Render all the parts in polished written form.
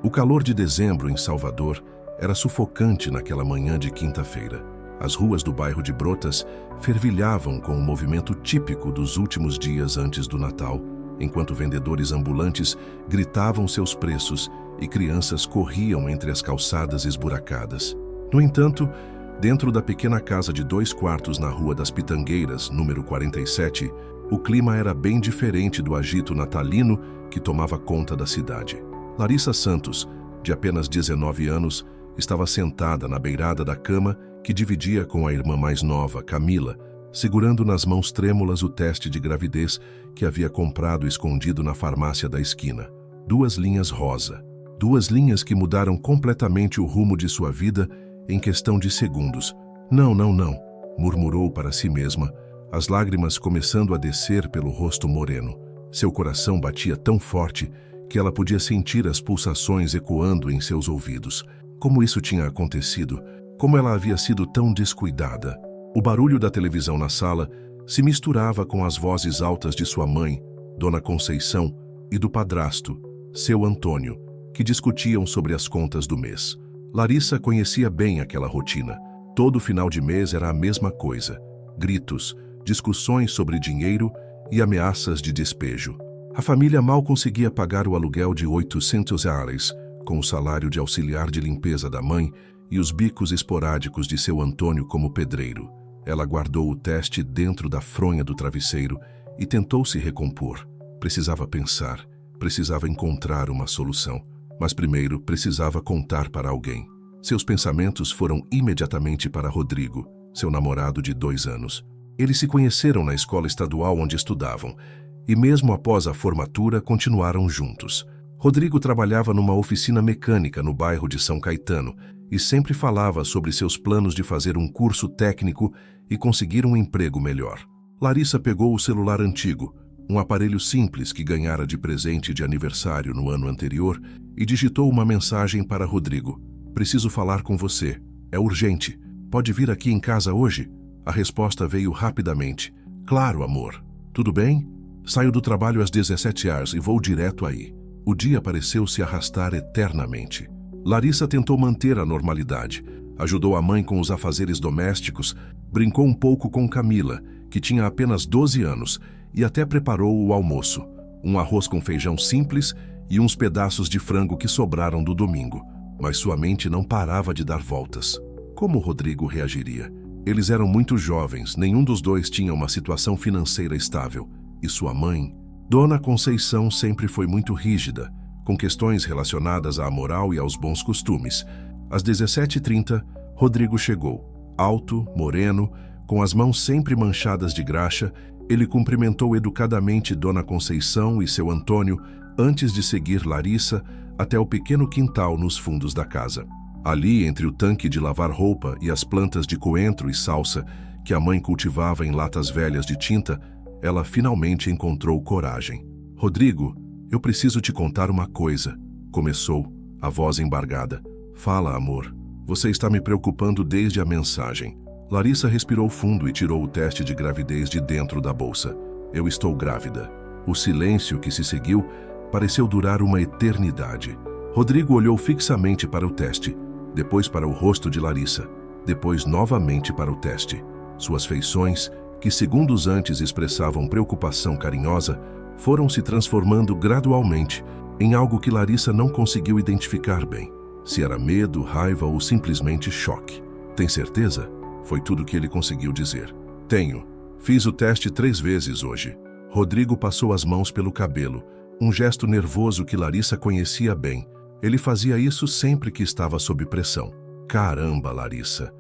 O calor de dezembro em Salvador era sufocante naquela manhã de quinta-feira. As ruas do bairro de Brotas fervilhavam com o movimento típico dos últimos dias antes do Natal, enquanto vendedores ambulantes gritavam seus preços e crianças corriam entre as calçadas esburacadas. No entanto, dentro da pequena casa de 2 quartos na Rua das Pitangueiras, número 47, o clima era bem diferente do agito natalino que tomava conta da cidade. Larissa Santos, de apenas 19 anos, estava sentada na beirada da cama que dividia com a irmã mais nova, Camila, segurando nas mãos trêmulas o teste de gravidez que havia comprado escondido na farmácia da esquina. 2 linhas rosa. 2 linhas que mudaram completamente o rumo de sua vida em questão de segundos. Não, murmurou para si mesma, as lágrimas começando a descer pelo rosto moreno. Seu coração batia tão forte que ela podia sentir as pulsações ecoando em seus ouvidos. Como isso tinha acontecido? Como ela havia sido tão descuidada? O barulho da televisão na sala se misturava com as vozes altas de sua mãe, Dona Conceição, e do padrasto, seu Antônio, que discutiam sobre as contas do mês. Larissa conhecia bem aquela rotina. Todo final de mês era a mesma coisa. Gritos, discussões sobre dinheiro e ameaças de despejo. A família mal conseguia pagar o aluguel de R$ 800, com o salário de auxiliar de limpeza da mãe e os bicos esporádicos de seu Antônio como pedreiro. Ela guardou o teste dentro da fronha do travesseiro e tentou se recompor. Precisava pensar, precisava encontrar uma solução. Mas primeiro precisava contar para alguém. Seus pensamentos foram imediatamente para Rodrigo, seu namorado de 2 anos. Eles se conheceram na escola estadual onde estudavam, e mesmo após a formatura continuaram juntos. Rodrigo trabalhava numa oficina mecânica no bairro de São Caetano e sempre falava sobre seus planos de fazer um curso técnico e conseguir um emprego melhor. Larissa pegou o celular antigo, um aparelho simples que ganhara de presente de aniversário no ano anterior, e digitou uma mensagem para Rodrigo. Preciso falar com você. É urgente. Pode vir aqui em casa hoje? A resposta veio rapidamente. Claro, amor. Tudo bem? Saio do trabalho às 17 horas e vou direto aí. O dia pareceu se arrastar eternamente. Larissa tentou manter a normalidade. Ajudou a mãe com os afazeres domésticos, brincou um pouco com Camila, que tinha apenas 12 anos, e até preparou o almoço. Um arroz com feijão simples e uns pedaços de frango que sobraram do domingo. Mas sua mente não parava de dar voltas. Como Rodrigo reagiria? Eles eram muito jovens, nenhum dos dois tinha uma situação financeira estável. E sua mãe, Dona Conceição, sempre foi muito rígida, com questões relacionadas à moral e aos bons costumes. Às 17h30, Rodrigo chegou. Alto, moreno, com as mãos sempre manchadas de graxa, ele cumprimentou educadamente Dona Conceição e seu Antônio antes de seguir Larissa até o pequeno quintal nos fundos da casa. Ali, entre o tanque de lavar roupa e as plantas de coentro e salsa que a mãe cultivava em latas velhas de tinta, ela finalmente encontrou coragem. Rodrigo, eu preciso te contar uma coisa, começou, a voz embargada. Fala, amor. Você está me preocupando desde a mensagem. Larissa respirou fundo e tirou o teste de gravidez de dentro da bolsa. Eu estou grávida. O silêncio que se seguiu pareceu durar uma eternidade. Rodrigo olhou fixamente para o teste, depois para o rosto de Larissa, depois novamente para o teste. Suas feições, que segundos antes expressavam preocupação carinhosa, foram se transformando gradualmente em algo que Larissa não conseguiu identificar bem. Se era medo, raiva ou simplesmente choque. Tem certeza? Foi tudo que ele conseguiu dizer. Tenho. Fiz o teste 3 vezes hoje. Rodrigo passou as mãos pelo cabelo, um gesto nervoso que Larissa conhecia bem. Ele fazia isso sempre que estava sob pressão. Caramba, Larissa.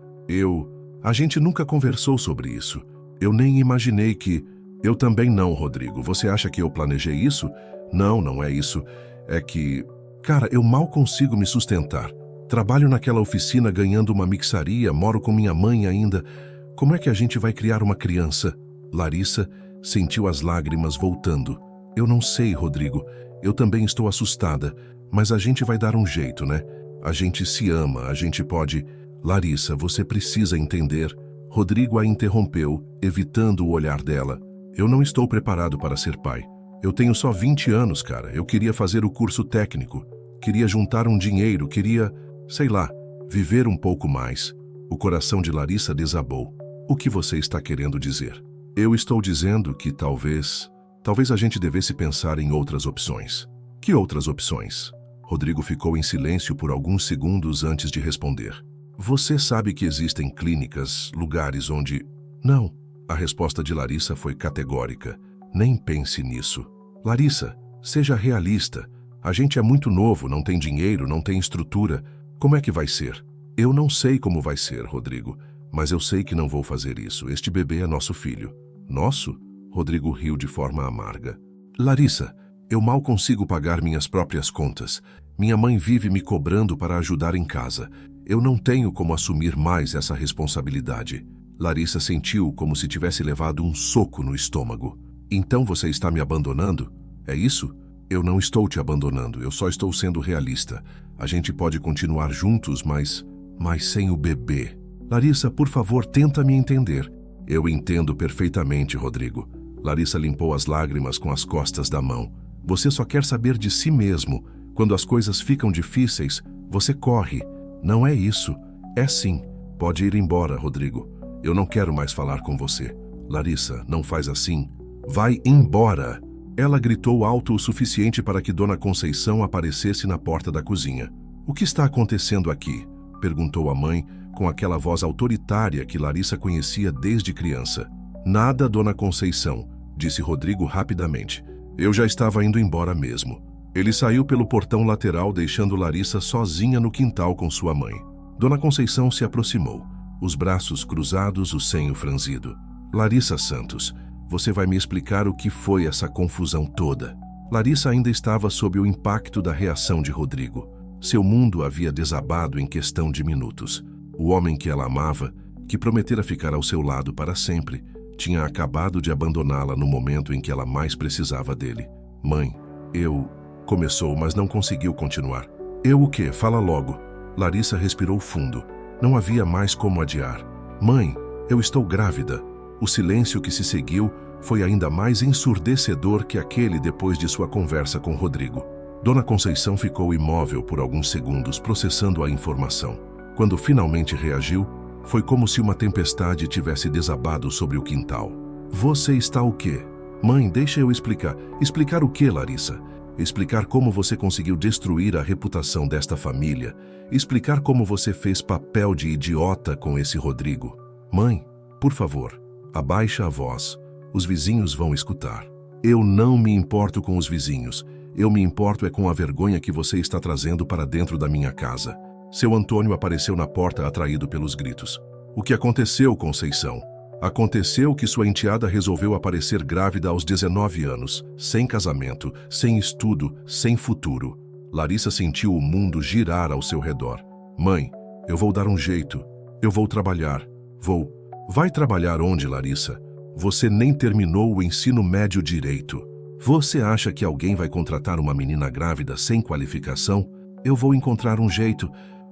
A gente nunca conversou sobre isso. Eu nem imaginei que... Eu também não, Rodrigo. Você acha que eu planejei isso? Não, não é isso. É que... Cara, eu mal consigo me sustentar. Trabalho naquela oficina ganhando uma mixaria, moro com minha mãe ainda. Como é que a gente vai criar uma criança? Larissa sentiu as lágrimas voltando. Eu não sei, Rodrigo. Eu também estou assustada. Mas a gente vai dar um jeito, né? A gente se ama, a gente pode... Larissa, você precisa entender. Rodrigo a interrompeu, evitando o olhar dela. Eu não estou preparado para ser pai. Eu tenho só 20 anos, cara. Eu queria fazer o curso técnico. Queria juntar um dinheiro, queria, sei lá, viver um pouco mais. O coração de Larissa desabou. O que você está querendo dizer? Eu estou dizendo que talvez a gente devesse pensar em outras opções. Que outras opções? Rodrigo ficou em silêncio por alguns segundos antes de responder. Você sabe que existem clínicas, lugares onde... Não. A resposta de Larissa foi categórica. Nem pense nisso. Larissa, seja realista. A gente é muito novo, não tem dinheiro, não tem estrutura. Como é que vai ser? Eu não sei como vai ser, Rodrigo, mas eu sei que não vou fazer isso. Este bebê é nosso filho. Nosso? Rodrigo riu de forma amarga. Larissa, eu mal consigo pagar minhas próprias contas. Minha mãe vive me cobrando para ajudar em casa. Eu não tenho como assumir mais essa responsabilidade. Larissa sentiu como se tivesse levado um soco no estômago. Então você está me abandonando? É isso? Eu não estou te abandonando, eu só estou sendo realista. A gente pode continuar juntos, mas sem o bebê. Larissa, por favor, tenta me entender. Eu entendo perfeitamente, Rodrigo. Larissa limpou as lágrimas com as costas da mão. Você só quer saber de si mesmo. Quando as coisas ficam difíceis, você corre. Não é isso. É sim. Pode ir embora, Rodrigo. Eu não quero mais falar com você. Larissa, não faz assim. Vai embora! Ela gritou alto o suficiente para que Dona Conceição aparecesse na porta da cozinha. O que está acontecendo aqui? Perguntou a mãe, com aquela voz autoritária que Larissa conhecia desde criança. Nada, Dona Conceição, disse Rodrigo rapidamente. Eu já estava indo embora mesmo. Ele saiu pelo portão lateral, deixando Larissa sozinha no quintal com sua mãe. Dona Conceição se aproximou, os braços cruzados, o senho franzido. Larissa Santos, você vai me explicar o que foi essa confusão toda. Larissa ainda estava sob o impacto da reação de Rodrigo. Seu mundo havia desabado em questão de minutos. O homem que ela amava, que prometera ficar ao seu lado para sempre, tinha acabado de abandoná-la no momento em que ela mais precisava dele. Mãe, eu... Começou, mas não conseguiu continuar. Eu o quê? Fala logo. Larissa respirou fundo. Não havia mais como adiar. Mãe, eu estou grávida. O silêncio que se seguiu foi ainda mais ensurdecedor que aquele depois de sua conversa com Rodrigo. Dona Conceição ficou imóvel por alguns segundos, processando a informação. Quando finalmente reagiu, foi como se uma tempestade tivesse desabado sobre o quintal. Você está o quê? Mãe, deixa eu explicar. Explicar o quê, Larissa? Explicar como você conseguiu destruir a reputação desta família. Explicar como você fez papel de idiota com esse Rodrigo. Mãe, por favor, abaixa a voz. Os vizinhos vão escutar. Eu não me importo com os vizinhos. Eu me importo é com a vergonha que você está trazendo para dentro da minha casa. Seu Antônio apareceu na porta atraído pelos gritos. O que aconteceu, Conceição? Aconteceu que sua enteada resolveu aparecer grávida aos 19 anos, sem casamento, sem estudo, sem futuro. Larissa sentiu o mundo girar ao seu redor. Mãe, eu vou dar um jeito. Eu vou trabalhar. Vou. Vai trabalhar onde, Larissa? Você nem terminou o ensino médio direito. Você acha que alguém vai contratar uma menina grávida sem qualificação? Eu vou encontrar um jeito.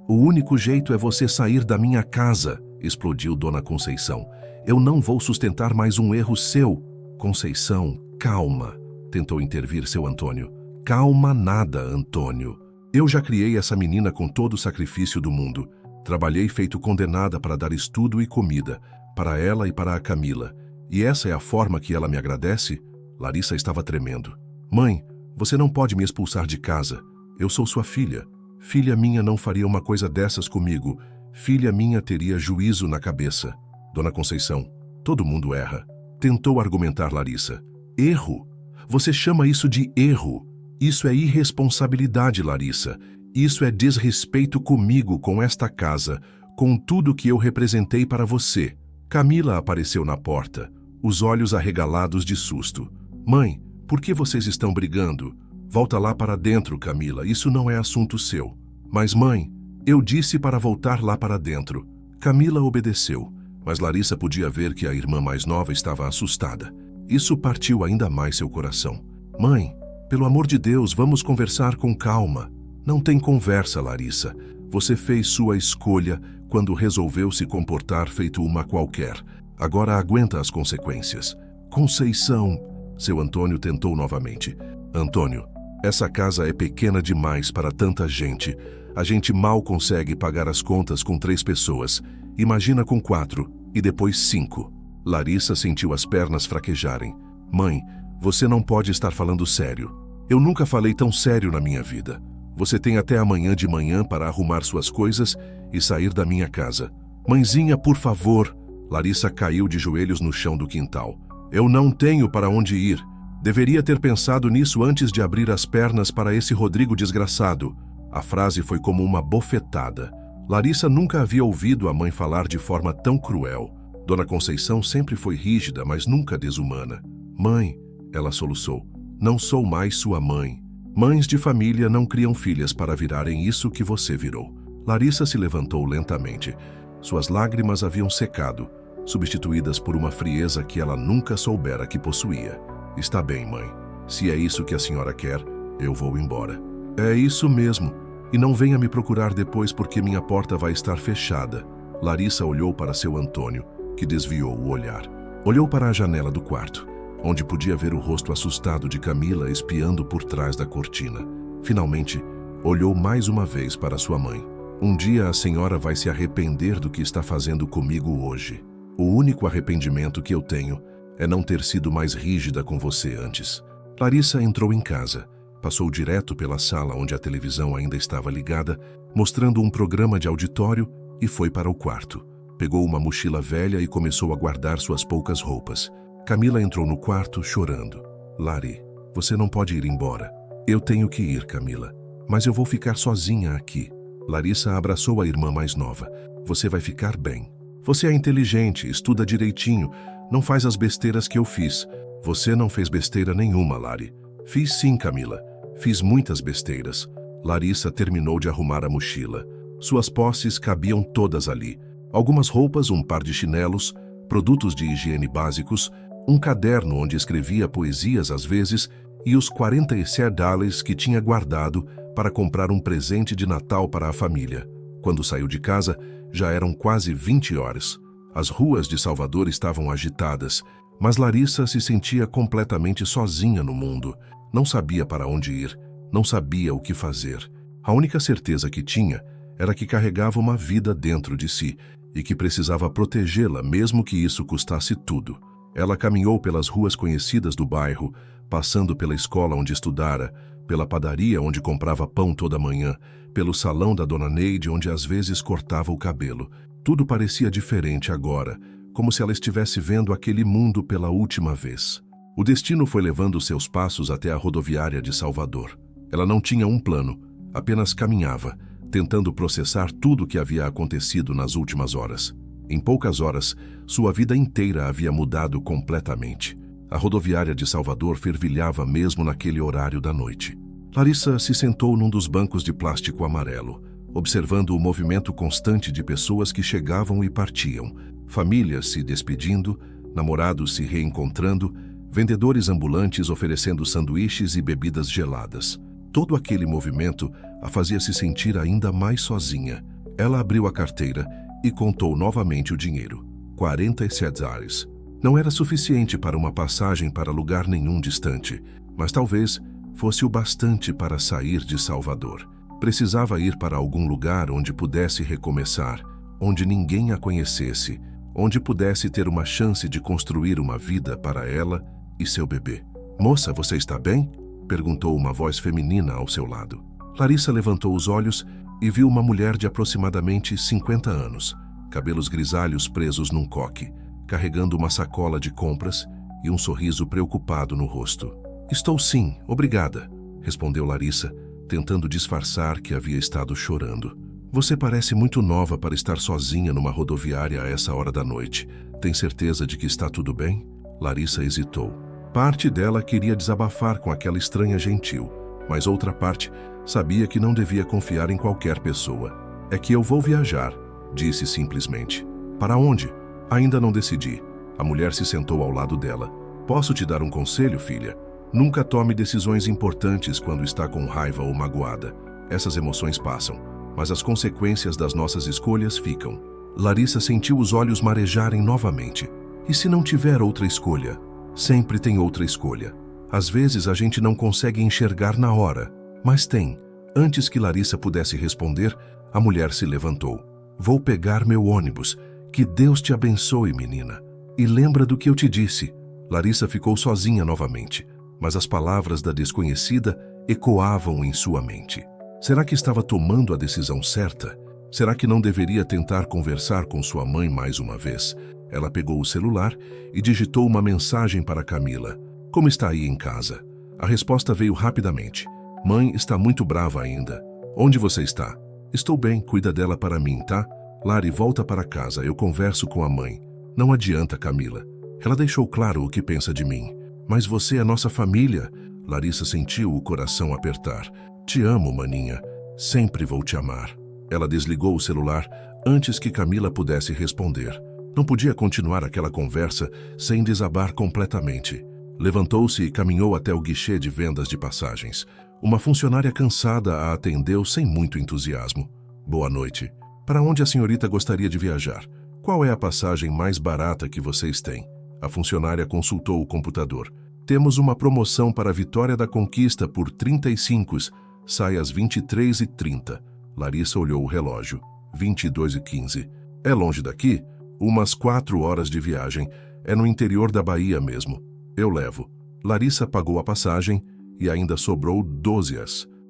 O único jeito é você sair da minha casa, explodiu Dona Conceição. Eu não vou sustentar mais um erro seu. Conceição, calma, tentou intervir seu Antônio. Calma nada, Antônio. Eu já criei essa menina com todo o sacrifício do mundo. Trabalhei feito condenada para dar estudo e comida, para ela e para a Camila. E essa é a forma que ela me agradece? Larissa estava tremendo. Mãe, você não pode me expulsar de casa. Eu sou sua filha. Filha minha não faria uma coisa dessas comigo. Filha minha teria juízo na cabeça. Dona Conceição, todo mundo erra. Tentou argumentar Larissa. Erro? Você chama isso de erro? Isso é irresponsabilidade, Larissa. Isso é desrespeito comigo, com esta casa, com tudo que eu representei para você. Camila apareceu na porta, os olhos arregalados de susto. Mãe, por que vocês estão brigando? Volta lá para dentro, Camila, isso não é assunto seu. Mas mãe, eu disse para voltar lá para dentro. Camila obedeceu. Mas Larissa podia ver que a irmã mais nova estava assustada. Isso partiu ainda mais seu coração. Mãe, pelo amor de Deus, vamos conversar com calma. Não tem conversa, Larissa. Você fez sua escolha quando resolveu se comportar feito uma qualquer. Agora aguenta as consequências. Conceição, seu Antônio tentou novamente. Antônio, Essa casa é pequena demais para tanta gente. A gente mal consegue pagar as contas com 3 pessoas. Imagina com 4 e depois 5. Larissa sentiu as pernas fraquejarem. Mãe, você não pode estar falando sério. Eu nunca falei tão sério na minha vida. Você tem até amanhã de manhã para arrumar suas coisas e sair da minha casa. Mãezinha, por favor. Larissa caiu de joelhos no chão do quintal. Eu não tenho para onde ir. Deveria ter pensado nisso antes de abrir as pernas para esse Rodrigo desgraçado. A frase foi como uma bofetada. Larissa nunca havia ouvido a mãe falar de forma tão cruel. Dona Conceição sempre foi rígida, mas nunca desumana. Mãe, ela soluçou, não sou mais sua mãe. Mães de família não criam filhas para virarem isso que você virou. Larissa se levantou lentamente. Suas lágrimas haviam secado, substituídas por uma frieza que ela nunca soubera que possuía. Está bem, mãe. Se é isso que a senhora quer, eu vou embora. É isso mesmo. E não venha me procurar depois porque minha porta vai estar fechada. Larissa olhou para seu Antônio, que desviou o olhar. Olhou para a janela do quarto, onde podia ver o rosto assustado de Camila espiando por trás da cortina. Finalmente, olhou mais uma vez para sua mãe. Um dia a senhora vai se arrepender do que está fazendo comigo hoje. O único arrependimento que eu tenho é não ter sido mais rígida com você antes. Larissa entrou em casa, passou direto pela sala onde a televisão ainda estava ligada, mostrando um programa de auditório e foi para o quarto. Pegou uma mochila velha e começou a guardar suas poucas roupas. Camila entrou no quarto chorando. Lari, você não pode ir embora. Eu tenho que ir, Camila. Mas eu vou ficar sozinha aqui. Larissa abraçou a irmã mais nova. Você vai ficar bem. Você é inteligente, estuda direitinho, não faz as besteiras que eu fiz. Você não fez besteira nenhuma, Lari. Fiz sim, Camila. Fiz muitas besteiras. Larissa terminou de arrumar a mochila. Suas posses cabiam todas ali. Algumas roupas, um par de chinelos, produtos de higiene básicos, um caderno onde escrevia poesias às vezes e os $47 que tinha guardado para comprar um presente de Natal para a família. Quando saiu de casa, já eram quase 20 horas. As ruas de Salvador estavam agitadas, mas Larissa se sentia completamente sozinha no mundo. Não sabia para onde ir, não sabia o que fazer. A única certeza que tinha era que carregava uma vida dentro de si e que precisava protegê-la, mesmo que isso custasse tudo. Ela caminhou pelas ruas conhecidas do bairro, passando pela escola onde estudara, pela padaria onde comprava pão toda manhã, pelo salão da Dona Neide onde às vezes cortava o cabelo. Tudo parecia diferente agora, como se ela estivesse vendo aquele mundo pela última vez. O destino foi levando seus passos até a rodoviária de Salvador. Ela não tinha um plano, apenas caminhava, tentando processar tudo o que havia acontecido nas últimas horas. Em poucas horas, sua vida inteira havia mudado completamente. A rodoviária de Salvador fervilhava mesmo naquele horário da noite. Larissa se sentou num dos bancos de plástico amarelo, observando o movimento constante de pessoas que chegavam e partiam, famílias se despedindo, namorados se reencontrando, vendedores ambulantes oferecendo sanduíches e bebidas geladas. Todo aquele movimento a fazia se sentir ainda mais sozinha. Ela abriu a carteira e contou novamente o dinheiro. $47. Não era suficiente para uma passagem para lugar nenhum distante, mas talvez fosse o bastante para sair de Salvador. Precisava ir para algum lugar onde pudesse recomeçar, onde ninguém a conhecesse, onde pudesse ter uma chance de construir uma vida para ela e seu bebê. Moça, você está bem? Perguntou uma voz feminina ao seu lado. Larissa levantou os olhos e viu uma mulher de aproximadamente 50 anos, cabelos grisalhos presos num coque, carregando uma sacola de compras e um sorriso preocupado no rosto. Estou sim, obrigada, respondeu Larissa, tentando disfarçar que havia estado chorando. Você parece muito nova para estar sozinha numa rodoviária a essa hora da noite. Tem certeza de que está tudo bem? Larissa hesitou. Parte dela queria desabafar com aquela estranha gentil, mas outra parte sabia que não devia confiar em qualquer pessoa. É que eu vou viajar, disse simplesmente. Para onde? Ainda não decidi. A mulher se sentou ao lado dela. Posso te dar um conselho, filha? Nunca tome decisões importantes quando está com raiva ou magoada. Essas emoções passam, mas as consequências das nossas escolhas ficam. Larissa sentiu os olhos marejarem novamente. E se não tiver outra escolha? Sempre tem outra escolha. Às vezes a gente não consegue enxergar na hora, mas tem. Antes que Larissa pudesse responder, a mulher se levantou. Vou pegar meu ônibus. Que Deus te abençoe, menina. E lembra do que eu te disse. Larissa ficou sozinha novamente, mas as palavras da desconhecida ecoavam em sua mente. Será que estava tomando a decisão certa? Será que não deveria tentar conversar com sua mãe mais uma vez? Ela pegou o celular e digitou uma mensagem para Camila. Como está aí em casa? A resposta veio rapidamente. Mãe está muito brava ainda. Onde você está? Estou bem, cuida dela para mim, tá? Lari, volta para casa, eu converso com a mãe. Não adianta, Camila. Ela deixou claro o que pensa de mim. Mas você é nossa família. Larissa sentiu o coração apertar. Te amo, maninha. Sempre vou te amar. Ela desligou o celular antes que Camila pudesse responder. Não podia continuar aquela conversa sem desabar completamente. Levantou-se e caminhou até o guichê de vendas de passagens. Uma funcionária cansada a atendeu sem muito entusiasmo. Boa noite. Para onde a senhorita gostaria de viajar? Qual é a passagem mais barata que vocês têm? A funcionária consultou o computador. Temos uma promoção para a Vitória da Conquista por 35, sai às 23h30. Larissa olhou o relógio. 22h15. É longe daqui? Umas 4 horas de viagem. É no interior da Bahia mesmo. Eu levo. Larissa pagou a passagem e ainda sobrou 12.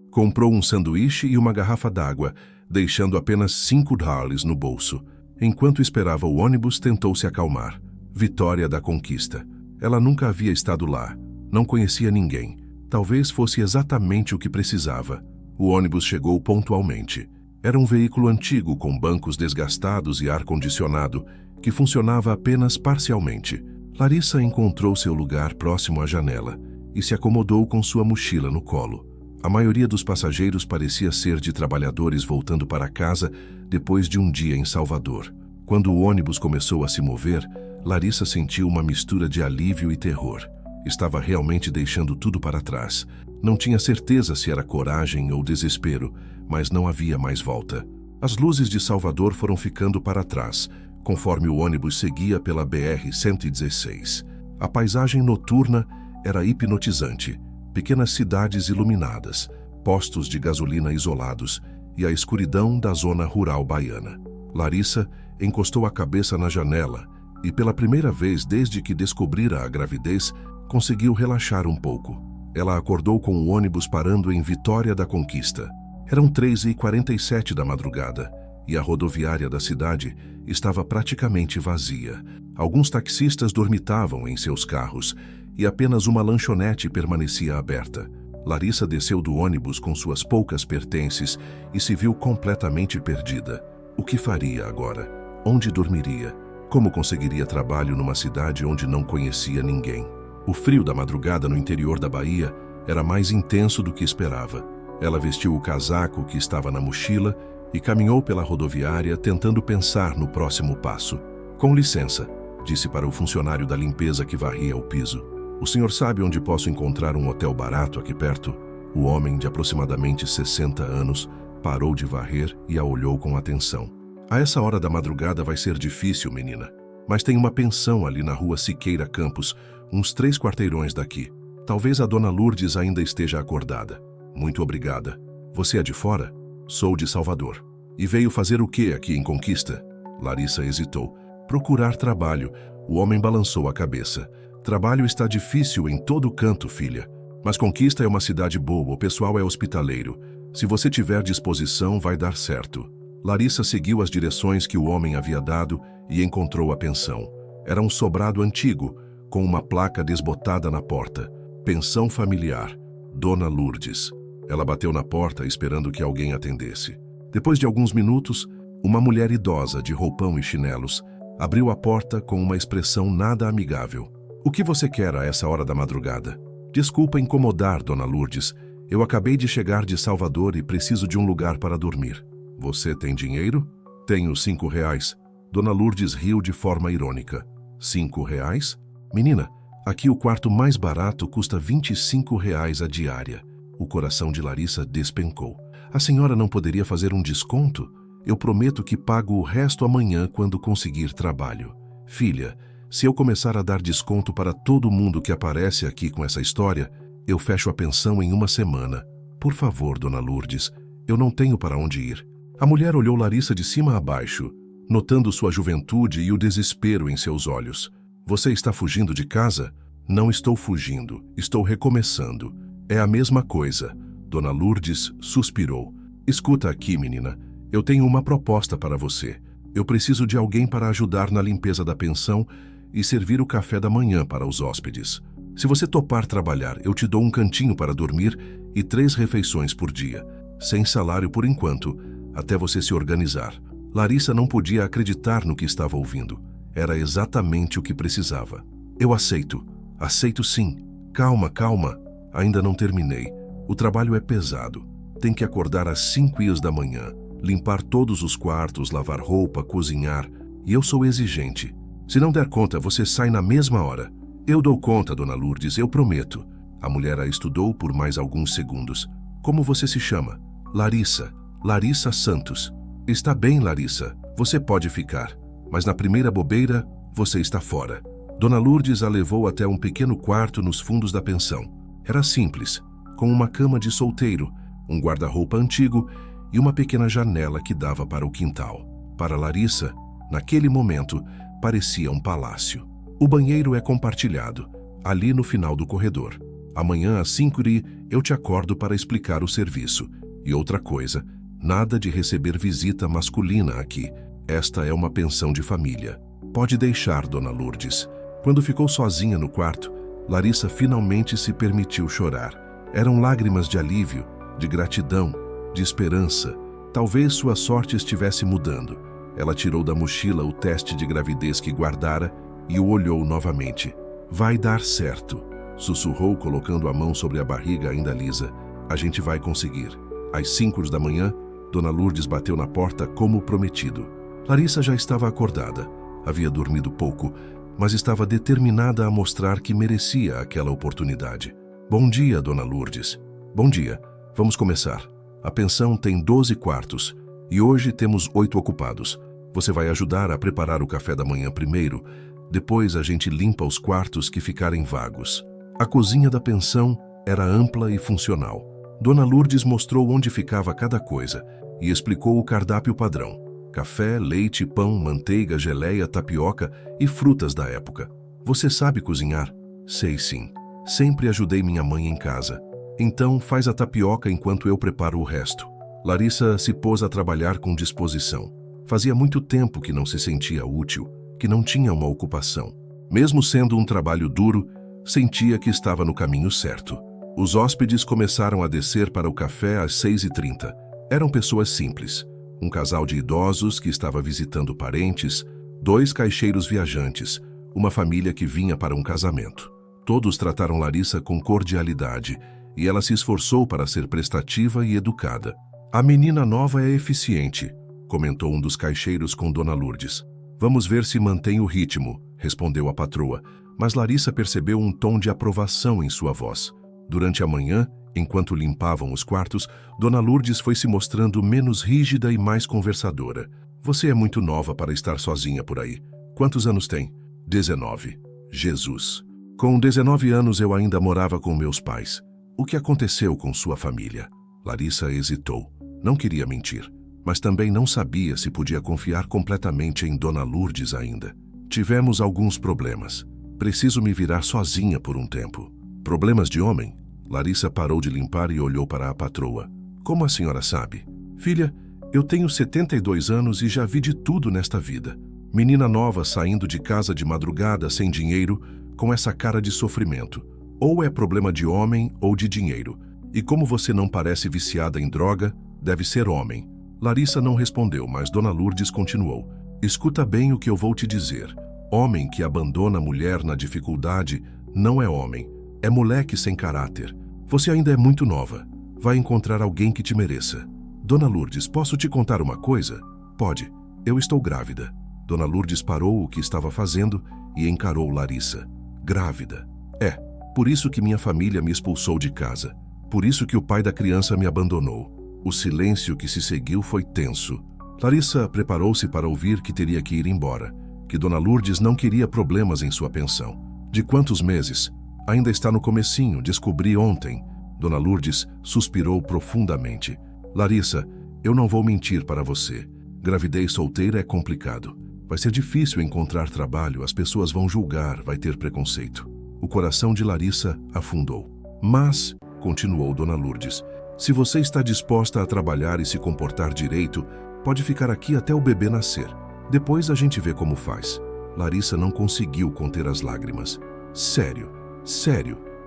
Comprou um sanduíche e uma garrafa d'água, deixando apenas $5 no bolso. Enquanto esperava o ônibus, tentou se acalmar. Vitória da Conquista. Ela nunca havia estado lá. Não conhecia ninguém. Talvez fosse exatamente o que precisava. O ônibus chegou pontualmente. Era um veículo antigo com bancos desgastados e ar-condicionado, que funcionava apenas parcialmente. Larissa encontrou seu lugar próximo à janela e se acomodou com sua mochila no colo. A maioria dos passageiros parecia ser de trabalhadores voltando para casa depois de um dia em Salvador. Quando o ônibus começou a se mover, Larissa sentiu uma mistura de alívio e terror. Estava realmente deixando tudo para trás. Não tinha certeza se era coragem ou desespero, mas não havia mais volta. As luzes de Salvador foram ficando para trás, conforme o ônibus seguia pela BR-116. A paisagem noturna era hipnotizante. Pequenas cidades iluminadas, postos de gasolina isolados e a escuridão da zona rural baiana. Larissa encostou a cabeça na janela e, pela primeira vez desde que descobrira a gravidez, conseguiu relaxar um pouco. Ela acordou com o ônibus parando em Vitória da Conquista. Eram 3h47 da madrugada e a rodoviária da cidade estava praticamente vazia. Alguns taxistas dormitavam em seus carros e apenas uma lanchonete permanecia aberta. Larissa desceu do ônibus com suas poucas pertences e se viu completamente perdida. O que faria agora? Onde dormiria? Como conseguiria trabalho numa cidade onde não conhecia ninguém? O frio da madrugada no interior da Bahia era mais intenso do que esperava. Ela vestiu o casaco que estava na mochila e caminhou pela rodoviária tentando pensar no próximo passo. Com licença, disse para o funcionário da limpeza que varria o piso. O senhor sabe onde posso encontrar um hotel barato aqui perto? O homem, de aproximadamente 60 anos, parou de varrer e a olhou com atenção. A essa hora da madrugada vai ser difícil, menina. Mas tem uma pensão ali na rua Siqueira Campos, uns 3 quarteirões daqui. Talvez a dona Lourdes ainda esteja acordada. Muito obrigada. Você é de fora? Sou de Salvador. E veio fazer o que aqui em Conquista? Larissa hesitou. Procurar trabalho. O homem balançou a cabeça. Trabalho está difícil em todo canto, filha. Mas Conquista é uma cidade boa, o pessoal é hospitaleiro. Se você tiver disposição, vai dar certo. Larissa seguiu as direções que o homem havia dado e encontrou a pensão. Era um sobrado antigo, com uma placa desbotada na porta. Pensão familiar. Dona Lourdes. Ela bateu na porta esperando que alguém atendesse. Depois de alguns minutos, uma mulher idosa de roupão e chinelos abriu a porta com uma expressão nada amigável. O que você quer a essa hora da madrugada? Desculpa incomodar, Dona Lourdes. Eu acabei de chegar de Salvador e preciso de um lugar para dormir. Você tem dinheiro? Tenho R$5. Dona Lourdes riu de forma irônica. R$5? Menina, aqui o quarto mais barato custa R$25 a diária. O coração de Larissa despencou. A senhora não poderia fazer um desconto? Eu prometo que pago o resto amanhã quando conseguir trabalho. Filha, Se eu começar a dar desconto para todo mundo que aparece aqui com essa história, eu fecho a pensão em uma semana. Por favor, dona Lourdes, eu não tenho para onde ir. A mulher olhou Larissa de cima a baixo, notando sua juventude e o desespero em seus olhos. Você está fugindo de casa? Não estou fugindo, estou recomeçando. É a mesma coisa. Dona Lourdes suspirou. Escuta aqui, menina, eu tenho uma proposta para você. Eu preciso de alguém para ajudar na limpeza da pensão e servir o café da manhã para os hóspedes. Se você topar trabalhar, eu te dou um cantinho para dormir e 3 refeições por dia, sem salário por enquanto, até você se organizar. Larissa não podia acreditar no que estava ouvindo. Era exatamente o que precisava. Eu aceito. Aceito sim. Calma, calma. Ainda não terminei. O trabalho é pesado. Tem que acordar às 5 da manhã, limpar todos os quartos, lavar roupa, cozinhar. E eu sou exigente. Se não der conta, você sai na mesma hora. Eu dou conta, dona Lourdes, eu prometo. A mulher a estudou por mais alguns segundos. Como você se chama? Larissa. Larissa Santos. Está bem, Larissa. Você pode ficar. Mas na primeira bobeira, você está fora. Dona Lourdes a levou até um pequeno quarto nos fundos da pensão. Era simples, com uma cama de solteiro, um guarda-roupa antigo e uma pequena janela que dava para o quintal. Para Larissa, naquele momento, parecia um palácio. O banheiro é compartilhado, ali no final do corredor. Amanhã às 5h eu te acordo para explicar o serviço. E outra coisa, nada de receber visita masculina aqui. Esta é uma pensão de família. Pode deixar, dona Lourdes. Quando ficou sozinha no quarto, Larissa finalmente se permitiu chorar. Eram lágrimas de alívio, de gratidão, de esperança. Talvez sua sorte estivesse mudando. Ela tirou da mochila o teste de gravidez que guardara e o olhou novamente. Vai dar certo, sussurrou colocando a mão sobre a barriga ainda lisa. A gente vai conseguir. Às 5 da manhã, dona Lourdes bateu na porta como prometido. Larissa já estava acordada. Havia dormido pouco, mas estava determinada a mostrar que merecia aquela oportunidade. Bom dia, dona Lourdes. Bom dia. Vamos começar. A pensão tem 12 quartos e hoje temos 8 ocupados. Você vai ajudar a preparar o café da manhã primeiro, depois a gente limpa os quartos que ficarem vagos. A cozinha da pensão era ampla e funcional. Dona Lourdes mostrou onde ficava cada coisa e explicou o cardápio padrão. Café, leite, pão, manteiga, geleia, tapioca e frutas da época. Você sabe cozinhar? Sei sim. Sempre ajudei minha mãe em casa. Então faz a tapioca enquanto eu preparo o resto. Larissa se pôs a trabalhar com disposição. Fazia muito tempo que não se sentia útil, que não tinha uma ocupação. Mesmo sendo um trabalho duro, sentia que estava no caminho certo. Os hóspedes começaram a descer para o café às 6h30. Eram pessoas simples. Um casal de idosos que estava visitando parentes, 2 caixeiros viajantes, uma família que vinha para um casamento. Todos trataram Larissa com cordialidade e ela se esforçou para ser prestativa e educada. A menina nova é eficiente, comentou um dos caixeiros com dona Lourdes. Vamos ver se mantém o ritmo, respondeu a patroa, mas Larissa percebeu um tom de aprovação em sua voz. Durante a manhã, enquanto limpavam os quartos, dona Lourdes foi se mostrando menos rígida e mais conversadora. Você é muito nova para estar sozinha por aí. Quantos anos tem? 19. Jesus. Com 19 anos eu ainda morava com meus pais. O que aconteceu com sua família? Larissa hesitou. Não queria mentir, mas também não sabia se podia confiar completamente em dona Lourdes ainda. Tivemos alguns problemas. Preciso me virar sozinha por um tempo. Problemas de homem? Larissa parou de limpar e olhou para a patroa. Como a senhora sabe? Filha, eu tenho 72 anos e já vi de tudo nesta vida. Menina nova saindo de casa de madrugada sem dinheiro, com essa cara de sofrimento. Ou é problema de homem ou de dinheiro. E como você não parece viciada em droga, deve ser homem. Larissa não respondeu, mas dona Lourdes continuou. Escuta bem o que eu vou te dizer. Homem que abandona a mulher na dificuldade não é homem. É moleque sem caráter. Você ainda é muito nova. Vai encontrar alguém que te mereça. Dona Lourdes, posso te contar uma coisa? Pode. Eu estou grávida. Dona Lourdes parou o que estava fazendo e encarou Larissa. Grávida. É. Por isso que minha família me expulsou de casa. Por isso que o pai da criança me abandonou. O silêncio que se seguiu foi tenso. Larissa preparou-se para ouvir que teria que ir embora, que Dona Lourdes não queria problemas em sua pensão. De quantos meses? Ainda está no comecinho, descobri ontem. Dona Lourdes suspirou profundamente. Larissa, eu não vou mentir para você. Gravidez solteira é complicado. Vai ser difícil encontrar trabalho, as pessoas vão julgar, vai ter preconceito. O coração de Larissa afundou. Mas, continuou Dona Lourdes, se você está disposta a trabalhar e se comportar direito, pode ficar aqui até o bebê nascer. Depois a gente vê como faz. Larissa não conseguiu conter as lágrimas. Sério,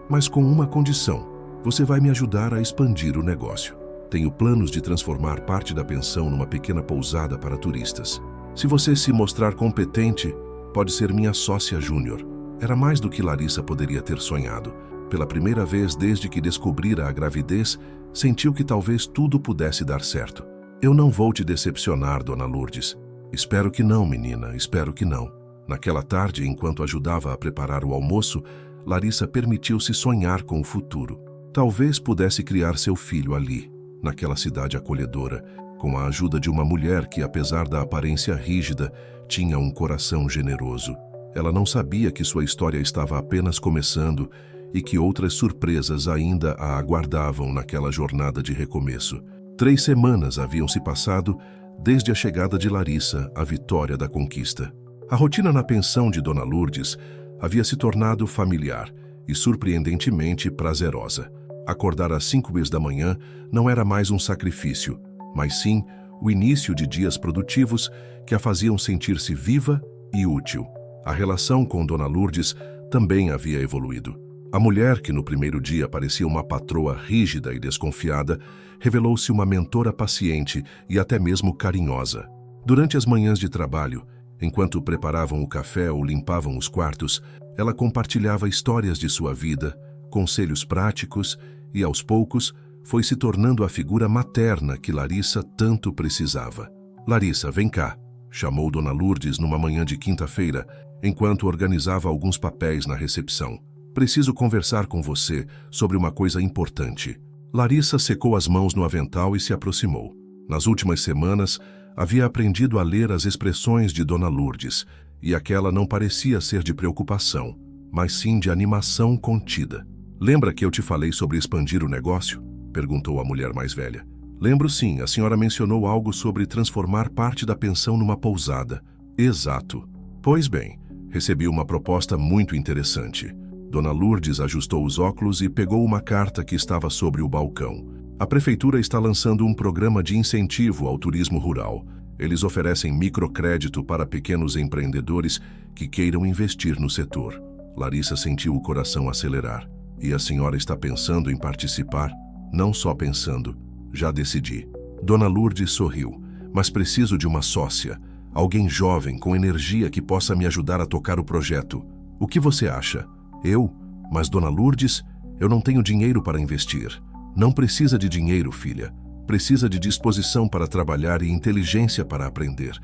mas com uma condição. Você vai me ajudar a expandir o negócio. Tenho planos de transformar parte da pensão numa pequena pousada para turistas. Se você se mostrar competente, pode ser minha sócia júnior. Era mais do que Larissa poderia ter sonhado. Pela primeira vez desde que descobrira a gravidez, sentiu que talvez tudo pudesse dar certo. Eu não vou te decepcionar, Dona Lourdes. Espero que não, menina, espero que não. Naquela tarde, enquanto ajudava a preparar o almoço, Larissa permitiu-se sonhar com o futuro. Talvez pudesse criar seu filho ali, naquela cidade acolhedora, com a ajuda de uma mulher que, apesar da aparência rígida, tinha um coração generoso. Ela não sabia que sua história estava apenas começando e que outras surpresas ainda a aguardavam naquela jornada de recomeço. 3 semanas haviam se passado desde a chegada de Larissa à vitória da conquista. A rotina na pensão de Dona Lourdes havia se tornado familiar e surpreendentemente prazerosa. Acordar às 5h da manhã não era mais um sacrifício, mas sim o início de dias produtivos que a faziam sentir-se viva e útil. A relação com Dona Lourdes também havia evoluído. A mulher, que no primeiro dia parecia uma patroa rígida e desconfiada, revelou-se uma mentora paciente e até mesmo carinhosa. Durante as manhãs de trabalho, enquanto preparavam o café ou limpavam os quartos, ela compartilhava histórias de sua vida, conselhos práticos e, aos poucos, foi se tornando a figura materna que Larissa tanto precisava. Larissa, vem cá, chamou Dona Lourdes numa manhã de quinta-feira, enquanto organizava alguns papéis na recepção. Preciso conversar com você sobre uma coisa importante. Larissa secou as mãos no avental e se aproximou. Nas últimas semanas, havia aprendido a ler as expressões de Dona Lourdes, e aquela não parecia ser de preocupação, mas sim de animação contida. Lembra que eu te falei sobre expandir o negócio? Perguntou a mulher mais velha. Lembro sim, a senhora mencionou algo sobre transformar parte da pensão numa pousada. Exato. Pois bem, recebi uma proposta muito interessante. Dona Lourdes ajustou os óculos e pegou uma carta que estava sobre o balcão. A prefeitura está lançando um programa de incentivo ao turismo rural. Eles oferecem microcrédito para pequenos empreendedores que queiram investir no setor. Larissa sentiu o coração acelerar. E a senhora está pensando em participar? Não só pensando, já decidi. Dona Lourdes sorriu. Mas preciso de uma sócia, alguém jovem, com energia que possa me ajudar a tocar o projeto. O que você acha? Eu? Mas Dona Lourdes, eu não tenho dinheiro para investir. Não precisa de dinheiro, filha. Precisa de disposição para trabalhar e inteligência para aprender.